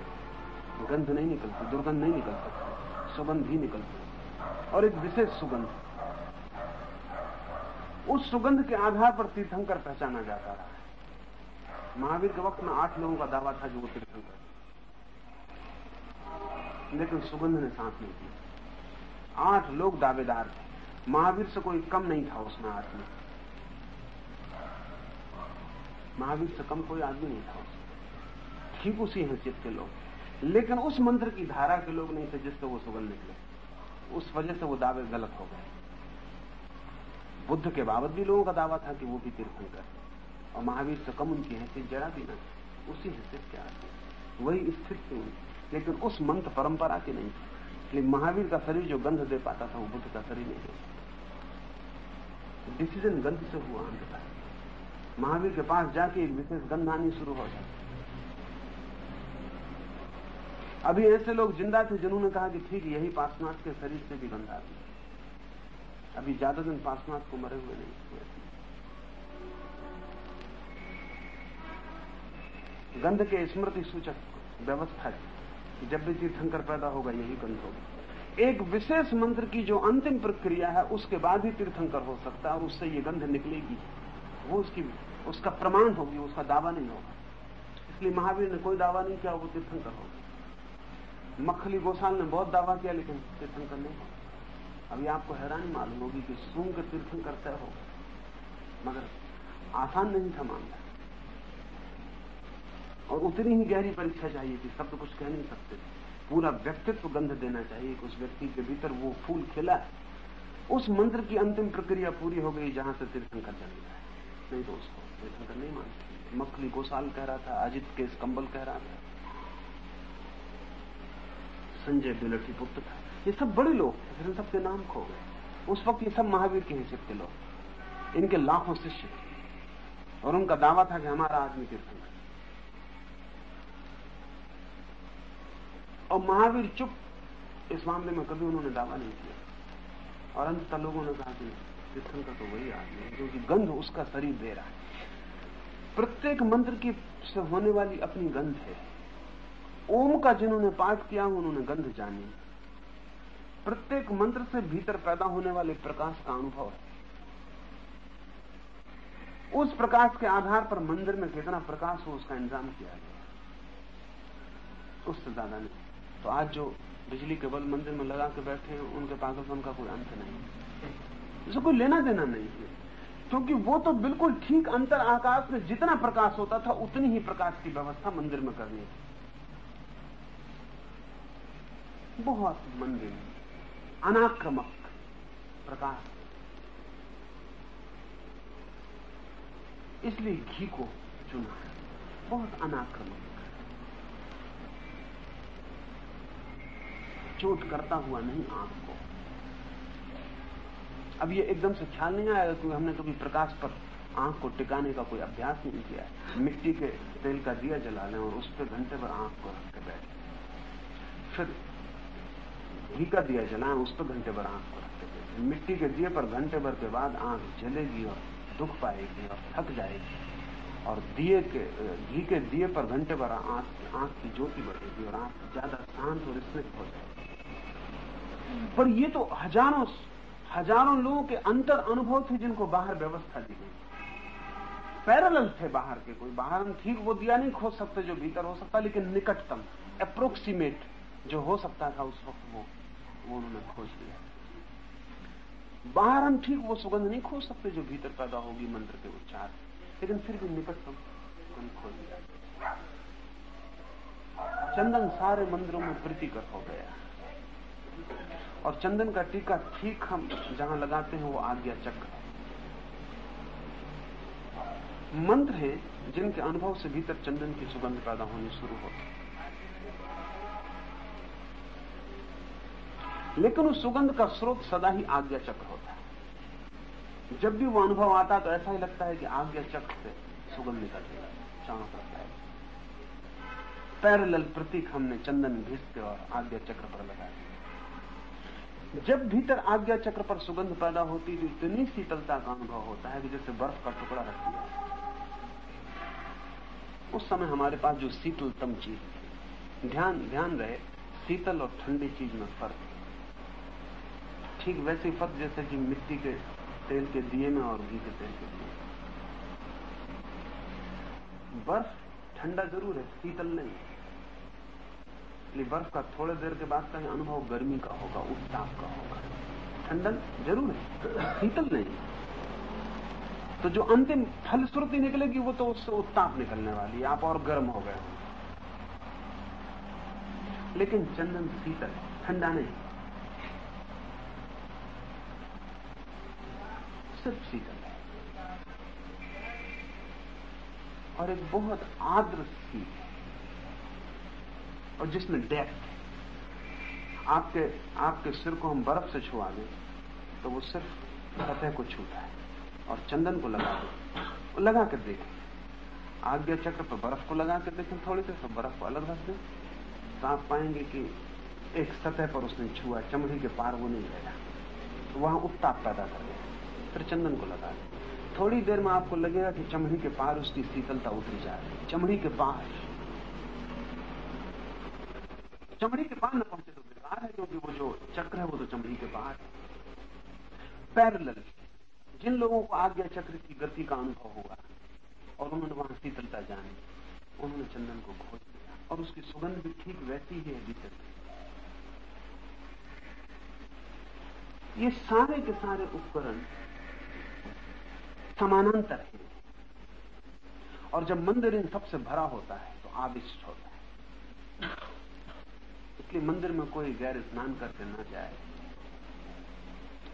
गंध नहीं निकलती, दुर्गंध नहीं निकल सकती, सुगंध ही निकलती, और एक विशेष सुगंध। उस सुगंध के आधार पर तीर्थंकर पहचाना जाता रहा है। महावीर के वक्त में 8 लोगों का दावा था जो वो तीर्थंकर, लेकिन सुगंध ने साथ नहीं दिया। 8 लोग दावेदार थे, महावीर से कोई कम नहीं था उसमें। 8 में महावीर से कम कोई आदमी नहीं था उसमें, ठीक उसी हैसियत के लोग, लेकिन उस मंत्र की धारा के लोग नहीं थे जिससे वो सुगंध निकले। उस वजह से वो दावे गलत हो गए। बुद्ध के बाबत भी लोगों का दावा था कि वो भी तीर्थंकर, और महावीर से कम उनकी हैसियत जरा भी न, उसी हैसियत के आदमी, वही स्थित थे उनकी, लेकिन उस मंत्र परंपरा के नहीं थे। इसलिए महावीर का शरीर जो गंध दे पाता था वो बुद्ध का शरीर नहीं दे। डिसीजन गंध से हुआ अंततः। महावीर के पास जाके एक विशेष गंध आनी शुरू हो जाती। अभी ऐसे लोग जिंदा थे जिन्होंने कहा कि ठीक यही पार्श्वनाथ के शरीर से भी गंध आती है। अभी ज्यादा दिन पार्श्वनाथ को मरे हुए नहीं हुए। गंध के स्मृति सूचक व्यवस्था है, जब भी तीर्थंकर पैदा होगा यही गंध होगा। एक विशेष मंत्र की जो अंतिम प्रक्रिया है उसके बाद ही तीर्थंकर हो सकता है, और उससे ये गंध निकलेगी, वो उसका प्रमाण होगी, उसका दावा नहीं होगा। इसलिए महावीर ने कोई दावा नहीं किया वो तीर्थंकर होगा। मखली गोसाल ने बहुत दावा किया लेकिन तीर्थंकर नहीं होगा। अभी आपको हैरानी मालूम होगी कि सूंघ के तीर्थंकर तय होगा, मगर आसान नहीं था मामला, और उतनी ही गहरी परीक्षा चाहिए थी। शब्द कुछ कह नहीं सकते थे, पूरा व्यक्तित्व गंध देना चाहिए कि उस व्यक्ति के भीतर वो फूल खिला है। उस मंत्र की अंतिम प्रक्रिया पूरी हो गई जहां से तीर्थंकर जन्म है। नहीं तो उसको तीर्थंकर नहीं मानते। मखली गोसाल कह रहा था, अजित केस कंबल कह रहा था, संजय बिलठी पुत्र था, ये सब बड़े लोग थे, फिर इन सबके नाम खो गए। उस वक्त ये सब महावीर के हैसियत के लोग, इनके लाखों शिष्य थे और उनका दावा था कि हमारा आदमी तीर्थंकर। और महावीर चुप, इस मामले में कभी उन्होंने दावा नहीं किया। और अंततः लोगों ने कहा कि तीर्थंकर तो वही आदमी है, क्योंकि गंध उसका शरीर दे रहा है। प्रत्येक मंत्र की से होने वाली अपनी गंध है। ओम का जिन्होंने पाठ किया उन्होंने गंध जानी। प्रत्येक मंत्र से भीतर पैदा होने वाले प्रकाश का अनुभव है। उस प्रकाश के आधार पर मंदिर में कितना प्रकाश हो उसका इंतजाम किया गया, उससे ज्यादा नहीं। तो आज जो बिजली के बल्ब मंदिर में लगा के बैठे हैं उनके पागलपन का कोई अंत नहीं, उससे कोई लेना देना नहीं है, क्योंकि वो तो बिल्कुल ठीक अंतर आकाश में जितना प्रकाश होता था उतनी ही प्रकाश की व्यवस्था मंदिर में करनी थी। बहुत मंदिर अनाक्रमक प्रकाश, इसलिए घी को चुना है, बहुत अनाक्रमक, चोट करता हुआ नहीं आंख को। अब ये एकदम से ख्याल नहीं आएगा क्योंकि हमने कभी प्रकाश पर आंख को टिकाने का कोई अभ्यास नहीं किया है। मिट्टी के तेल का दिया जला लें और उस पर घंटे भर आंख को रख के बैठे, फिर घी का दिया जलाएं, उस पर घंटे भर आंख को रख के बैठे। मिट्टी के दिए पर घंटे भर के बाद आंख जलेगी और दुख पाएगी और थक जाएगी, और घी के दिए पर घंटे भर आंख की ज्योति बढ़ेगी और आंख ज्यादा शांत और स्निग्ध हो जाएगी। पर ये तो हजारों लोगों के अंतर अनुभव थे जिनको बाहर व्यवस्था दी गई, पैरेलल थे बाहर के। कोई बाहर ठीक वो दिया नहीं खोज सकते जो भीतर हो सकता, लेकिन निकटतम अप्रोक्सीमेट जो हो सकता था उस वक्त वो उन्होंने खोज लिया। बाहर हम ठीक वो सुगंध नहीं खोज सकते जो भीतर पैदा होगी मंत्र के उच्चार, लेकिन फिर भी निकटतम खोज लिया। चंदन सारे मंदिरों में प्रीतिकर हो गया, और चंदन का टीका ठीक हम जहां लगाते हैं वो आज्ञा चक्र मंत्र है, जिनके अनुभव से भीतर चंदन की सुगंध पैदा होनी शुरू होती है। लेकिन उस सुगंध का स्रोत सदा ही आज्ञा चक्र होता है। जब भी वो अनुभव आता तो ऐसा ही लगता है कि आज्ञा चक्र से सुगंध निकलती है, चारों तरफ है। पैरेलल प्रतीक हमने चंदन घिस के और आज्ञा चक्र पर लगाया। जब भीतर आज्ञा चक्र पर सुगंध पैदा होती तो इतनी शीतलता का अनुभव होता है कि जैसे बर्फ का टुकड़ा रख दिया। उस समय हमारे पास जो शीतलतम चीज थी, ध्यान रहे शीतल और ठंडी चीज में फर्क, ठीक वैसे फर्क जैसे कि मिट्टी के तेल के दिए में और घी के तेल के दिए। बर्फ ठंडा जरूर है, शीतल नहीं। इसलिए बर्फ का थोड़े देर के बाद का अनुभव गर्मी का होगा, उत्ताप का होगा। ठंडन जरूर है, शीतल नहीं। तो जो अंतिम फलश्रुति निकलेगी वो तो उससे उत्ताप निकलने वाली है, आप और गर्म हो गए। लेकिन चंदन शीतल, ठंडा नहीं, सिर्फ शीतल है। और एक बहुत आर्द्र शीत है, और जिसमें डेप्थ है। आपके सिर को हम बर्फ से छुआ दें तो वो सिर्फ सतह को छूता है, और चंदन को लगा दें, लगा कर देखें, आज्ञा चक्र पर बर्फ को लगा कर देखें थोड़ी देर, तो बर्फ को अलग रख दें, तो आप पाएंगे कि एक सतह पर उसने छुआ, चमड़ी के पार वो नहीं गया, तो वहां उत्ताप पैदा कर गया। फिर चंदन को लगा दें, थोड़ी देर में आपको लगेगा कि चमड़ी के पार उसकी शीतलता उतरी जा रही है। चमड़ी के पार न पहुंचे तो बेकार है, क्योंकि वो जो चक्र है वो तो चमड़ी के पार है। पैरेलल जिन लोगों को आज्ञा चक्र की गति का अनुभव हुआ और उन्होंने वहां शीतलता जानी, उन्होंने चंदन को खोज लिया, और उसकी सुगंध भी ठीक वैसी ही है भीतर। ये सारे के सारे उपकरण समानांतर हैं, और जब मंदिर इन सबसे भरा होता है तो आविष्ट होता है। इसलिए मंदिर में कोई गैर स्नान करके ना जाए।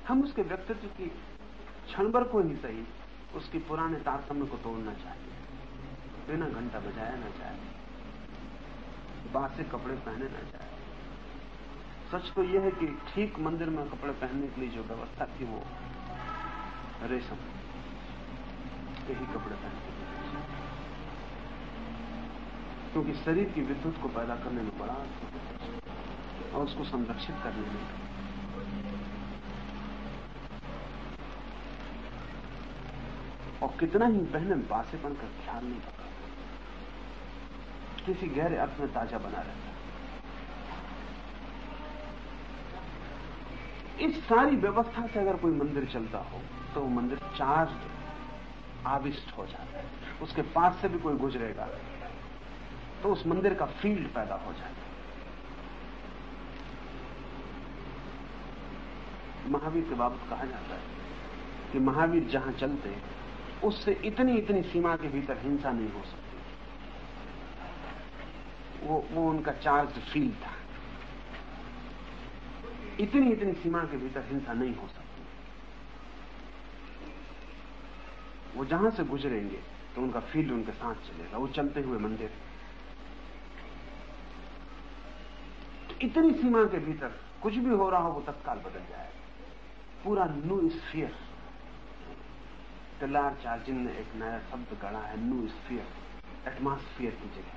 हम उसके व्यक्तित्व की क्षण भर को ही सही उसकी पुराने तारतम्य को तोड़ना चाहिए। बिना घंटा बजाया ना जाए, बासे कपड़े पहने ना जाए। सच तो यह है कि ठीक मंदिर में कपड़े पहनने के लिए जो व्यवस्था थी वो रेशम के ही कपड़े पहनते थे, क्योंकि शरीर की विद्युत को पैदा करने में बड़ा और उसको संरक्षित करने में। और कितना ही पहने बासेपन का ख्याल नहीं रखा, किसी गहरे अर्थ में ताजा बना रहता। इस सारी व्यवस्था से अगर कोई मंदिर चलता हो तो वो मंदिर चार्ज आविष्ट हो जाता है। उसके पास से भी कोई गुजरेगा तो उस मंदिर का फील्ड पैदा हो जाता है। महावीर के बाबत कहा जाता है कि महावीर जहां चलते उससे इतनी सीमा के भीतर हिंसा नहीं हो सकती। वो उनका चार्ज फील्ड था। इतनी सीमा के भीतर हिंसा नहीं हो सकती। वो जहां से गुजरेंगे तो उनका फील्ड उनके साथ चलेगा। वो चलते हुए मंदिर, तो इतनी सीमा के भीतर कुछ भी हो रहा हो वो तत्काल बदल जाएगा। पूरा न्यू स्फीयर, टिलार चार्जिन ने एक नया शब्द गढ़ा है, न्यू स्फीयर, एटमॉस्फेयर की जगह।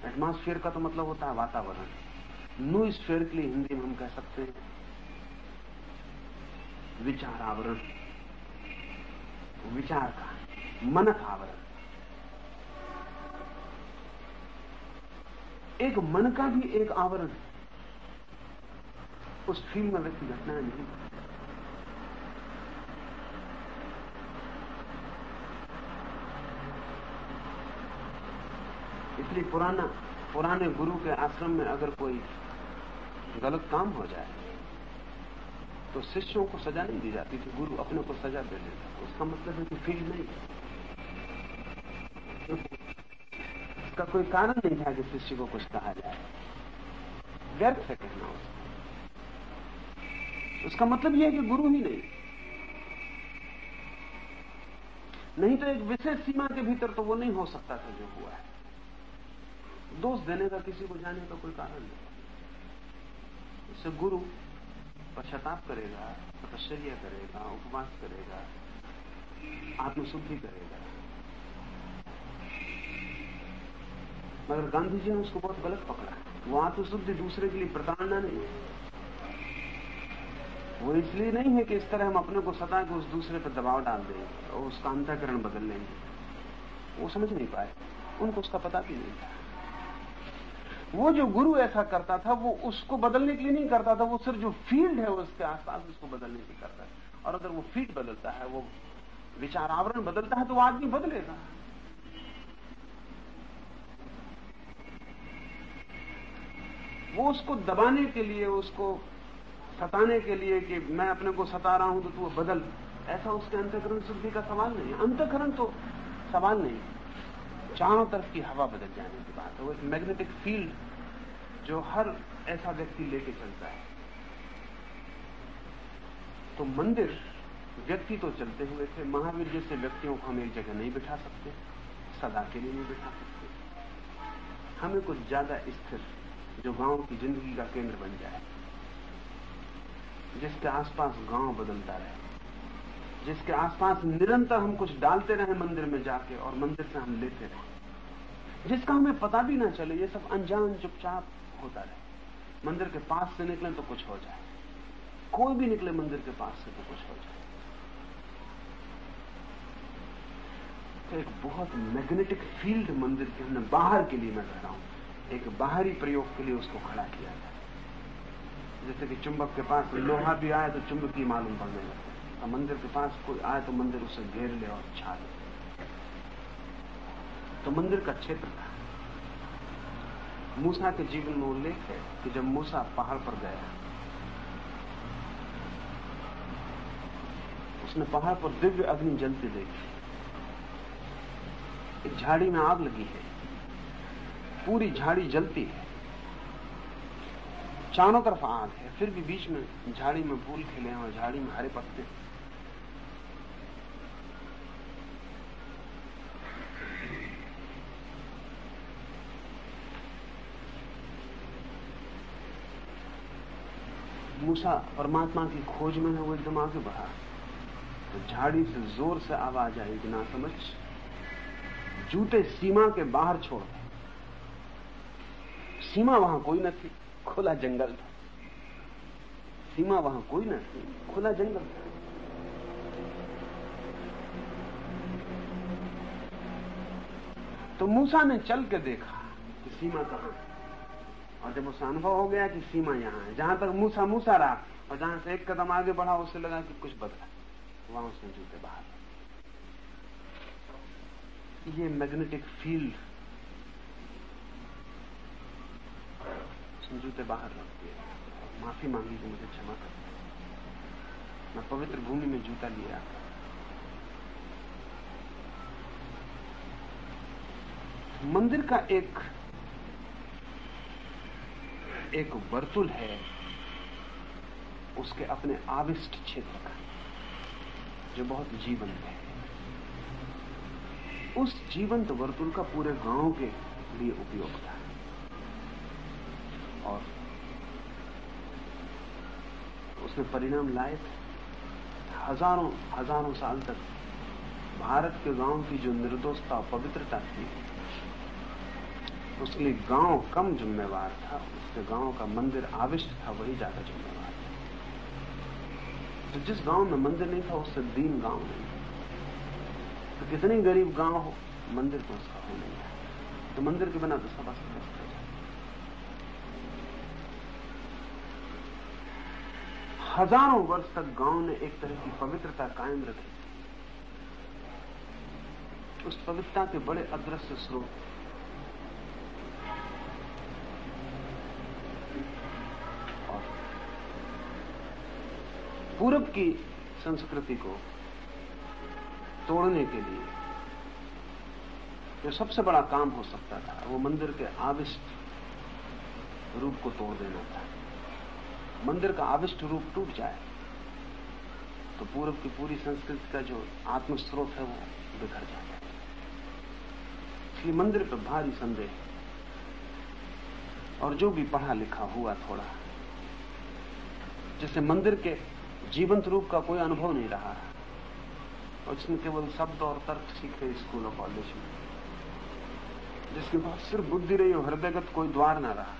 एटमॉस्फेयर का तो मतलब होता है वातावरण। न्यू स्फीयर के लिए हिंदी में हम कह सकते हैं विचार आवरण, विचार का मनक आवरण। एक मन का भी एक आवरण, उस फील्ड में व्यक्ति घटनाएं नहीं। इसलिए पुराने गुरु के आश्रम में अगर कोई गलत काम हो जाए तो शिष्यों को सजा नहीं दी जाती थी, गुरु अपने को सजा दे देता। उसका मतलब है कि फील्ड नहीं, इसका कोई कारण नहीं था कि शिष्य को कुछ कहा जाए, व्यर्थ है कहना उसका मतलब यह है कि गुरु ही नहीं तो एक विशेष सीमा के भीतर तो वो नहीं हो सकता था जो हुआ है। दोष देने का, किसी को जाने का कोई कारण नहीं। उससे गुरु पश्चाताप करेगा, तपश्चर्या करेगा, उपवास करेगा, आत्मशुद्धि करेगा। मगर गांधी जी ने उसको बहुत गलत पकड़ा। वो आत्मशुद्धि दूसरे के लिए प्रताड़ना नहीं है। वो इसलिए नहीं है कि इस तरह हम अपने को सता के उस दूसरे पर दबाव डाल देंगे और उसका अंतःकरण बदल लेंगे। वो समझ नहीं पाए, उनको उसका पता भी नहीं था। वो जो गुरु ऐसा करता था वो उसको बदलने के लिए नहीं करता था, वो सिर्फ जो फील्ड है उसके आसपास उसको बदलने के लिए करता है। और अगर वो फील्ड बदलता है, वो विचार आवरण बदलता है तो वो आदमी बदलेगा। वो उसको दबाने के लिए, उसको सताने के लिए कि मैं अपने को सता रहा हूं तो तू बदल, ऐसा उसके अंतःकरण शुद्धि का सवाल नहीं है। अंतःकरण तो सवाल नहीं, चारों तरफ की हवा बदल जाने की बात है। वो एक मैग्नेटिक फील्ड जो हर ऐसा व्यक्ति लेके चलता है। तो मंदिर, व्यक्ति तो चलते हुए थे। महावीर जैसे व्यक्तियों को हम एक जगह नहीं बिठा सकते, सदा के लिए नहीं बिठा सकते। हमें कुछ ज्यादा स्थिर, जो गांव की जिंदगी का केंद्र बन जाए, जिसके आसपास गांव बदलता रहे, जिसके आसपास निरंतर हम कुछ डालते रहे मंदिर में जाके और मंदिर से हम लेते रहे, जिसका हमें पता भी ना चले, ये सब अनजान चुपचाप होता रहे। मंदिर के पास से निकले तो कुछ हो जाए, कोई भी निकले मंदिर के पास से तो कुछ हो जाए। तो एक बहुत मैग्नेटिक फील्ड मंदिर के हमने बाहर के लिए, मैं कह रहा हूं, एक बाहरी प्रयोग के लिए उसको खड़ा किया था। जैसे कि चुंबक के पास लोहा भी आए तो चुंबकीय मालूम पड़ने लगता है, मंदिर के पास कोई आए तो मंदिर उसे घेर ले और छा ले। तो मंदिर का क्षेत्र था। मूसा के जीवन में उल्लेख है कि जब मूसा पहाड़ पर गया, उसने पहाड़ पर दिव्य अग्नि जलती देखी। एक झाड़ी में आग लगी है, पूरी झाड़ी जलती है, चारों तरफ आग है, फिर भी बीच में झाड़ी में फूल खिले हैं और झाड़ी में हरे पत्ते। मूसा परमात्मा की खोज में है, वो एकदम आगे बढ़ा तो झाड़ी से जोर से आवाज आई कि ना समझ, जूते सीमा के बाहर छोड़। सीमा वहां कोई न थी, खुला जंगल था। सीमा वहां कोई न थी, खुला जंगल था। तो मूसा ने चल के देखा कि सीमा कहां है, और जब उसे अनुभव हो गया कि सीमा यहां है, जहां तक मूसा मूसा रहा, और जहां से एक कदम आगे बढ़ा उसे लगा कि कुछ बदला, वहां उसने जूते बाहर। ये मैग्नेटिक फील्ड जूते बाहर रख दिए, माफी मांगी कि मुझे क्षमा कर, मैं पवित्र भूमि में जूता लिया। मंदिर का एक वर्तुल है, उसके अपने आविष्ट क्षेत्र का, जो बहुत जीवंत है। उस जीवंत वर्तुल का पूरे गांव के लिए उपयोग था, और उसने परिणाम लाए थे। हजारों साल तक भारत के गांव की जो निर्दोषता और पवित्रता थी, उसके लिए गांव कम जिम्मेवार था, उसके गांव का मंदिर आविष्ट था, वही ज्यादा जिम्मेवार था। तो जिस गांव में मंदिर नहीं था, उससे दीन गांव नहीं था। तो कितनी गरीब गांव हो, मंदिर को उसका हो नहीं है, तो मंदिर के बिना तो सब अस्त व्यस्त हो जाए। हजारों वर्ष तक गांव ने एक तरह की पवित्रता कायम रखी। उस पवित्रता के बड़े अदृश्य स्रोत, और पूरब की संस्कृति को तोड़ने के लिए जो सबसे बड़ा काम हो सकता था, वो मंदिर के आविष्ट रूप को तोड़ देना था। मंदिर का आविष्ट रूप टूट जाए तो पूरब की पूरी संस्कृति का जो आत्मस्रोत है वो बिखर जाता है। इसलिए मंदिर पर भारी संदेह, और जो भी पढ़ा लिखा हुआ थोड़ा, जिसे मंदिर के जीवंत रूप का कोई अनुभव नहीं रहा, और जिसने केवल शब्द और तर्क सीखे स्कूल और कॉलेज में, जिसके पास सिर्फ बुद्धि रही और हृदयगत कोई द्वार ना रहा,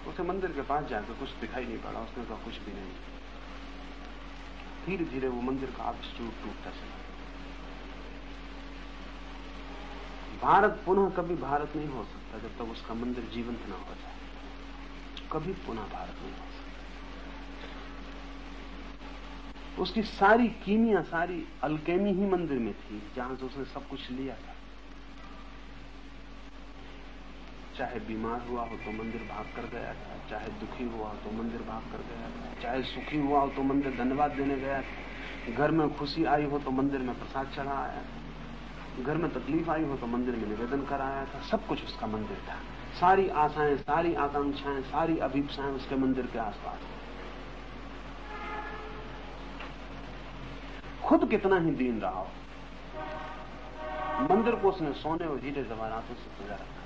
उसे मंदिर के पास जाकर कुछ दिखाई नहीं पड़ा। उसने कहा कुछ भी नहीं। धीरे धीरे वो मंदिर का आविष्ट रूप टूटता चला। भारत पुनः कभी भारत नहीं हो सकता जब तक उसका मंदिर जीवंत ना हो जाए। कभी पुनः भारत नहीं हो सकता। उसकी सारी कीमिया, सारी अल्केमी ही मंदिर में थी, जहां से उसने सब कुछ लिया था। चाहे बीमार हुआ हो तो मंदिर भाग कर गया था, चाहे दुखी हुआ हो तो मंदिर भाग कर गया था, चाहे सुखी हुआ हो तो मंदिर धन्यवाद देने गया था, घर में खुशी आई हो तो मंदिर में प्रसाद चढ़ा आया था, घर में तकलीफ आई हो तो मंदिर में निवेदन कर आया था। सब कुछ उसका मंदिर था। सारी आशाएं, सारी आकांक्षाएं, सारी अभीप्साएं उसके मंदिर के आसपास। खुद कितना ही दीन रहा हो, मंदिर को उसने सोने और हीरे जवाहरातों से सजा रखा।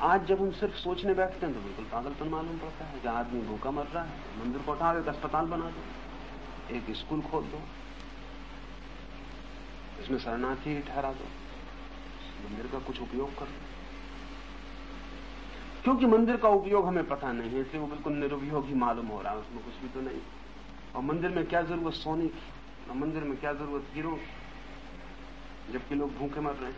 आज जब हम सिर्फ सोचने बैठते हैं तो बिल्कुल पागलपन मालूम पड़ता है। जहां आदमी भूखा मर रहा है, मंदिर को उठा के अस्पताल बना दो, एक स्कूल खोल दो, इसमें शरणार्थी ठहरा दो, मंदिर का कुछ उपयोग कर दो। क्योंकि मंदिर का उपयोग हमें पता नहीं है, इसलिए वो बिल्कुल निरुपयोग ही मालूम हो रहा है, उसमें कुछ भी तो नहीं। और मंदिर में क्या जरूरत सोने की, और मंदिर में क्या जरूरत हीरों की, जबकि लोग भूखे मर रहे हैं।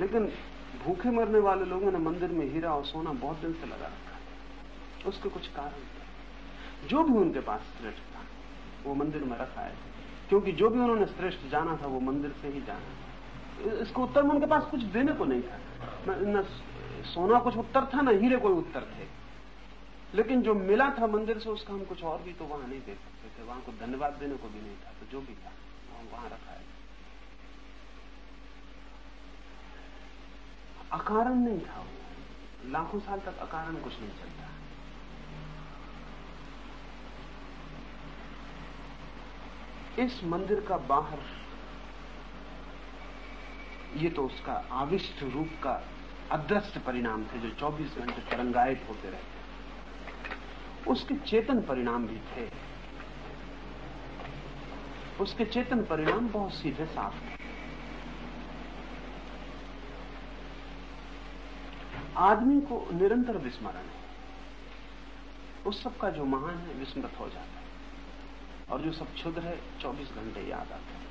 लेकिन भूखे मरने वाले लोगों ने मंदिर में हीरा और सोना बहुत दिन से लगा रखा है। उसके कुछ कारण थे। जो भी उनके पास श्रेष्ठ था वो मंदिर में रखा है, क्योंकि जो भी उन्होंने श्रेष्ठ जाना था वो मंदिर से ही जाना। इसको उत्तर में उनके पास कुछ देने को नहीं था, न सोना कुछ उत्तर था, न हीरे कोई उत्तर थे। लेकिन जो मिला था मंदिर से, उसका हम कुछ और भी तो वहां नहीं दे सकते थे, वहां को धन्यवाद देने को भी नहीं था। तो जो भी था वहां रखा है। अकारण नहीं था वो, लाखों साल तक अकारण कुछ नहीं चलता। इस मंदिर का बाहर, ये तो उसका आविष्ट रूप का अदृश्य परिणाम थे जो 24 घंटे तरंगायित होते रहते। उसके चेतन परिणाम भी थे। उसके चेतन परिणाम बहुत सीधे साफ थे। आदमी को निरंतर विस्मरण है। उस सब का जो महान है विस्मृत हो जाता है, और जो सब क्षुद्र है 24 घंटे याद आता है।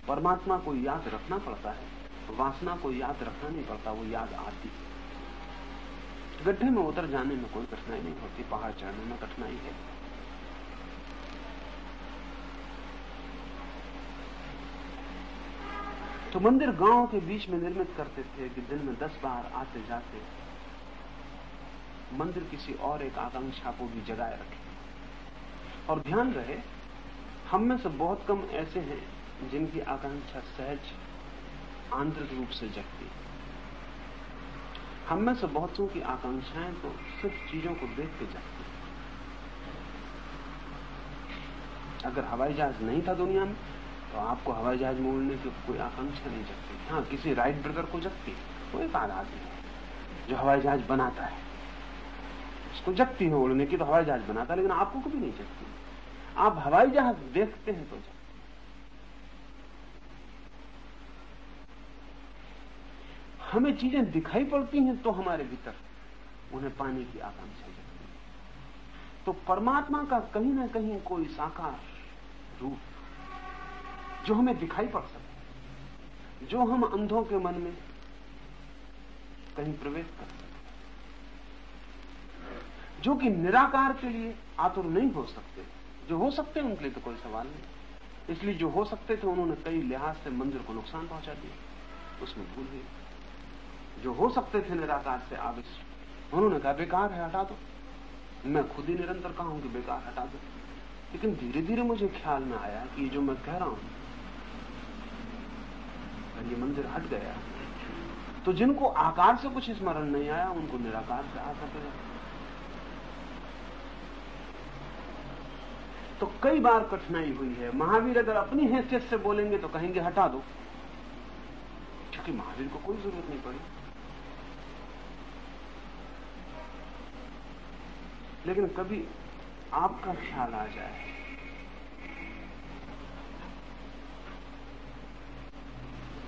परमात्मा को याद रखना पड़ता है, वासना को याद रखना नहीं पड़ता, वो याद आती। गड्ढे में उतर जाने में कोई कठिनाई नहीं होती, पहाड़ चढ़ने में कठिनाई है। तो मंदिर गांव के बीच में निर्मित करते थे कि दिन में 10 बार आते जाते मंदिर किसी और एक आकांक्षा को भी जगाए रखे। और ध्यान रहे, हम में से बहुत कम ऐसे हैं जिनकी आकांक्षा सहज आंतरिक रूप से जगती है। हम में से बहुतों की आकांक्षाएं तो सिर्फ चीजों को देख के जगती है। अगर हवाई जहाज नहीं था दुनिया में तो आपको हवाई जहाज में उड़ने की कोई आकांक्षा नहीं जगती। हाँ, किसी राइट ब्रदर को जगती है, वो एक आदमी है जो हवाई जहाज बनाता है, उसको जगती है उड़ने की, तो हवाई जहाज बनाता है, लेकिन आपको कभी नहीं जगती। आप हवाई जहाज देखते हैं तो जगती। हमें चीजें दिखाई पड़ती हैं तो हमारे भीतर उन्हें पाने की आकांक्षा जगती है। तो परमात्मा का कहीं ना कहीं कोई साकार रूप जो हमें दिखाई पड़ सके, जो हम अंधों के मन में कहीं प्रवेश कर सके, जो कि निराकार के लिए आतुर नहीं हो सकते। जो हो सकते हैं उनके लिए तो कोई सवाल नहीं। इसलिए जो हो सकते थे उन्होंने कई लिहाज से मंदिर को नुकसान पहुंचा दिया, उसमें भूल गई। जो हो सकते थे निराकार से आविष्ट, उन्होंने कहा बेकार है, हटा दो। मैं खुद ही निरंतर कहा हूं कि बेकार, हटा दो। लेकिन धीरे धीरे मुझे ख्याल में आया कि जो मैं कह रहा हूं, अगर ये मंदिर हट गया तो जिनको आकार से कुछ स्मरण नहीं आया उनको निराकार से आ सकेगा। तो कई बार कठिनाई हुई है। महावीर अगर अपनी हैसियत से बोलेंगे तो कहेंगे हटा दो, क्योंकि महावीर को कोई जरूरत नहीं पड़ी। लेकिन कभी आपका ख्याल आ जाए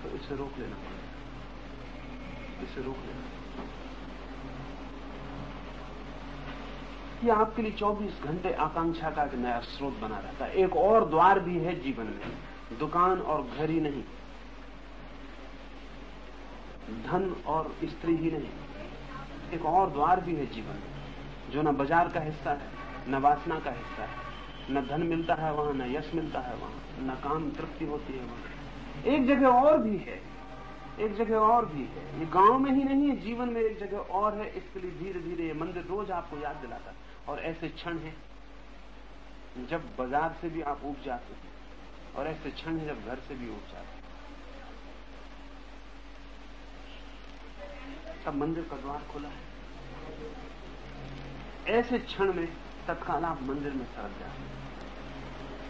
तो इसे रोक लेना पड़ेगा, इसे रोक लेना। ये आपके लिए 24 घंटे आकांक्षा का एक नया स्रोत बना रहता है। एक और द्वार भी है जीवन में, दुकान और घर ही नहीं, धन और स्त्री ही नहीं, एक और द्वार भी है जीवन में जो न बाजार का हिस्सा है, न वासना का हिस्सा है, न धन मिलता है वहां, न यश मिलता है वहां, न काम तृप्ति होती है वहां। एक जगह और भी है, एक जगह और भी है। ये गांव में ही नहीं है, जीवन में एक जगह और है। इसके लिए धीरे धीरे ये मंदिर रोज आपको याद दिलाता है। और ऐसे क्षण है जब बाजार से भी आप उब जाते हैं, और ऐसे क्षण है जब घर से भी उब जाते हैं। तब मंदिर का द्वार खुला है। ऐसे क्षण में तत्काल आप मंदिर में सरक जाते हैं।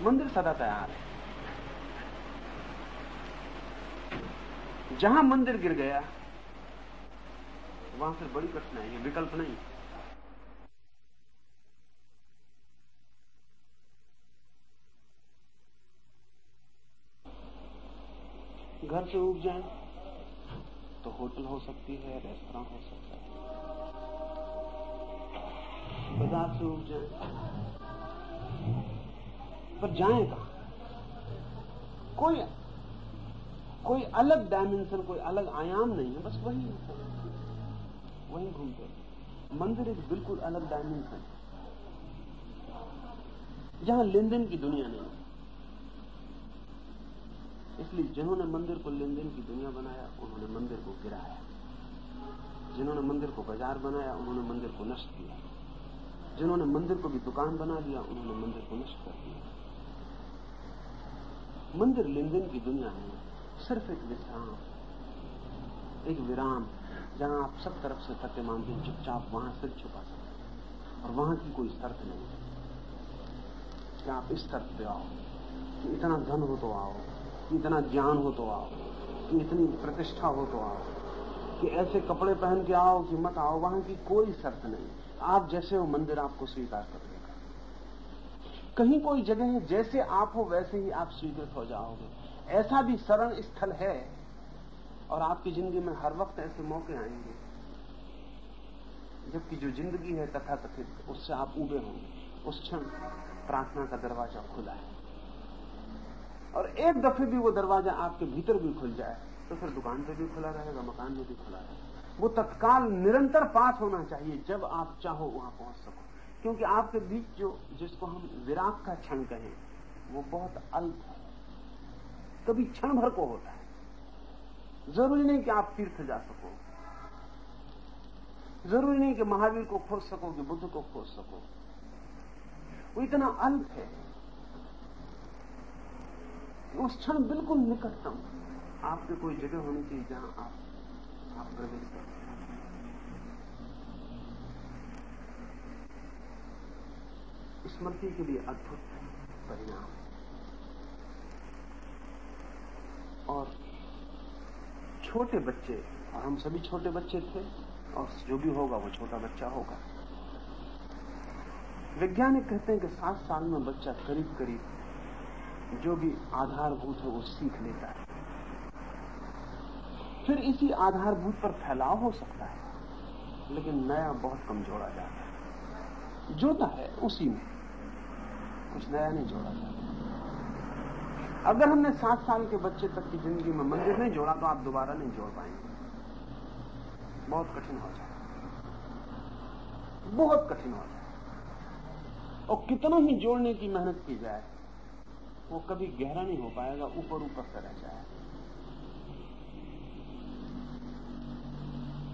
मंदिर सदा तैयार है। जहां मंदिर गिर गया वहां फिर बड़ी कठिनाई है, विकल्प नहीं। घर से उठ जाए तो होटल हो सकती है, रेस्तरां हो सकता है। बाजार से उठ जाए पर जाए कहां? कोई अलग डायमेंशन, कोई अलग आयाम नहीं है, बस वही घूमते। मंदिर एक बिल्कुल अलग डायमेंशन है जहां लेन देन की दुनिया नहीं है। इसलिए जिन्होंने मंदिर को लेन देन की दुनिया बनाया उन्होंने मंदिर को गिराया। जिन्होंने मंदिर को बाजार बनाया उन्होंने मंदिर को नष्ट किया। जिन्होंने मंदिर को भी दुकान बना दिया उन्होंने मंदिर को नष्ट कर दिया। मंदिर लेन देन की दुनिया नहीं है, सिर्फ एक विश्राम, एक विराम, जहां आप सब तरफ से थके मानते हैं, चुपचाप वहां सिर छुपा सकते। और वहां की कोई शर्त नहीं कि आप इस शर्त पे आओ कि इतना धन हो तो आओ, कि इतना ज्ञान हो तो आओ, कि इतनी प्रतिष्ठा हो तो आओ, कि ऐसे कपड़े पहन के आओ कि मत आओ। वहां की कोई शर्त नहीं। आप जैसे हो मंदिर आपको स्वीकार कर लेगा। कहीं कोई जगह है जैसे आप हो वैसे ही आप स्वीकृत हो जाओगे। ऐसा भी शरण स्थल है। और आपकी जिंदगी में हर वक्त ऐसे मौके आएंगे जबकि जो जिंदगी है तथाकथित उससे आप उबे होंगे। उस क्षण प्रार्थना का दरवाजा खुला है। और एक दफे भी वो दरवाजा आपके भीतर भी खुल जाए तो फिर दुकान पे भी खुला रहेगा, मकान में भी खुला रहेगा। वो तत्काल निरंतर पास होना चाहिए, जब आप चाहो वहां पहुंच सको। क्योंकि आपके बीच जो जिसको हम विराग का क्षण कहें वो बहुत अल्प है, कभी क्षण भर को होता है। जरूरी नहीं कि आप तीर्थ जा सको, जरूरी नहीं कि महावीर को खोज सको, कि बुद्ध को खोज सको। वो इतना अल्प है, उस क्षण बिल्कुल निकटतम आपके कोई जगह होनी चाहिए जहां आप प्रवेश कर सकते। स्मृति के लिए अद्भुत परिणाम। और छोटे बच्चे, और हम सभी छोटे बच्चे थे, और जो भी होगा वो छोटा बच्चा होगा। वैज्ञानिक कहते हैं कि 7 साल में बच्चा करीब करीब जो भी आधारभूत है वो सीख लेता है। फिर इसी आधारभूत पर फैलाव हो सकता है, लेकिन नया बहुत कम जोड़ा जाता है। जोता है उसी में, कुछ नया नहीं जोड़ा जाता। अगर हमने 7 साल के बच्चे तक की जिंदगी में मंदिर नहीं जोड़ा तो आप दोबारा नहीं जोड़ पाएंगे। बहुत कठिन हो जाए, बहुत कठिन हो जाए। और कितना ही जोड़ने की मेहनत की जाए वो कभी गहरा नहीं हो पाएगा, ऊपर ऊपर से रह जाए।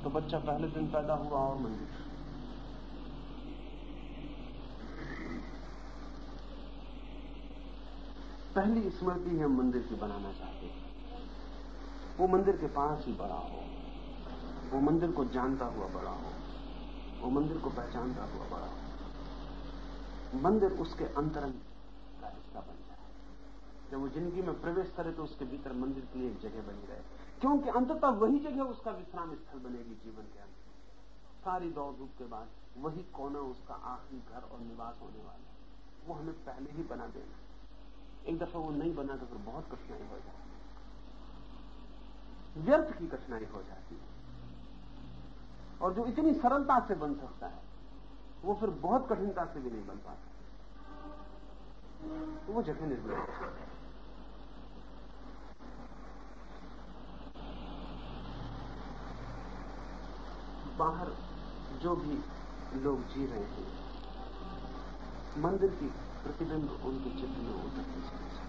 तो बच्चा पहले दिन पैदा हुआ और मंदिर, पहली स्मृति हम मंदिर की बनाना चाहते हैं। वो मंदिर के पास ही बड़ा हो, वो मंदिर को जानता हुआ बड़ा हो, वो मंदिर को पहचानता हुआ बड़ा हो। मंदिर उसके अंतरंग का हिस्सा बन जाए। जब वो जिंदगी में प्रवेश करे तो उसके भीतर मंदिर के लिए एक जगह बनी रहे, क्योंकि अंततः वही जगह उसका विश्राम स्थल बनेगी जीवन के अंत। सारी दौड़ धूप के बाद वही कोना उसका आखिरी घर और निवास होने वाला है। वो हमें पहले ही बना देना। एक दफा वो नहीं बना तो फिर बहुत कठिनाई हो जाती है, व्यर्थ की कठिनाई हो जाती है। और जो इतनी सरलता से बन सकता है वो फिर बहुत कठिनता से भी नहीं बन पाता। तो वो जगह निर्मित है। बाहर जो भी लोग जी रहे हैं, मंदिर की प्रतिबिंब उनके चित्र में उतरते चले जाए,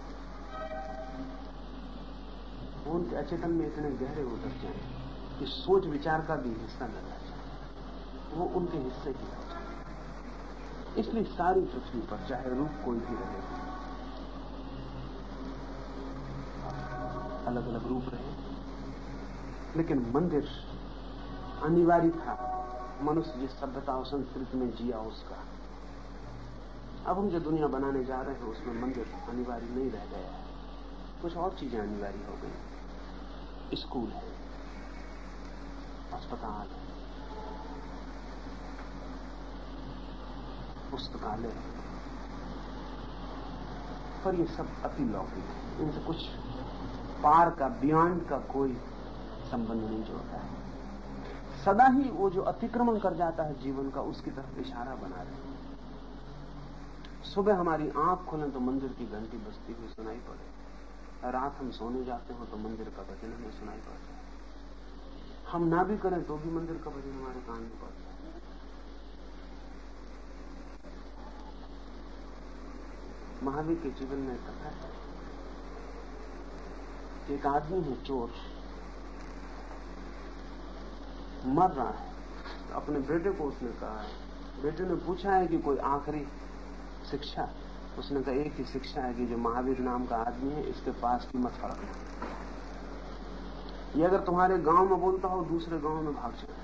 उनके अचेतन में इतने गहरे उतर जाए कि सोच विचार का भी हिस्सा न रह जाए, वो उनके हिस्से की हो जाए। इसलिए सारी पृथ्वी पर चाहे रूप कोई भी रहे, अलग अलग रूप रहे, लेकिन मंदिर अनिवार्य था। मनुष्य जिस सभ्यता और संस्कृति में जिया उसका, अब हम जो दुनिया बनाने जा रहे हैं उसमें मंदिर अनिवार्य नहीं रह गया है। कुछ और चीजें अनिवार्य हो गई। स्कूल है, अस्पताल है, पुस्तकालय है, पर ये सब अति लौकिक है। इनसे कुछ पार का, बियॉन्ड का कोई संबंध नहीं जोड़ता है। सदा ही वो जो अतिक्रमण कर जाता है जीवन का, उसकी तरफ इशारा बना रहे हैं। सुबह हमारी आंख खोलें तो मंदिर की घंटी बजती हुई सुनाई पड़े, रात हम सोने जाते हो तो मंदिर का भजन हमें सुनाई पड़ता है, हम ना भी करें तो भी मंदिर का भजन हमारे कान में पड़ता है। महावीर के जीवन में कथा है कि एक आदमी है चोर, मर रहा है। अपने बेटे को उसने कहा है, बेटे ने पूछा है कि कोई आखिरी शिक्षा, उसने कहा एक ही शिक्षा है कि जो महावीर नाम का आदमी है इसके पास की मत फड़कना। ये अगर तुम्हारे गांव में बोलता हो, दूसरे गांव में भाग जाए।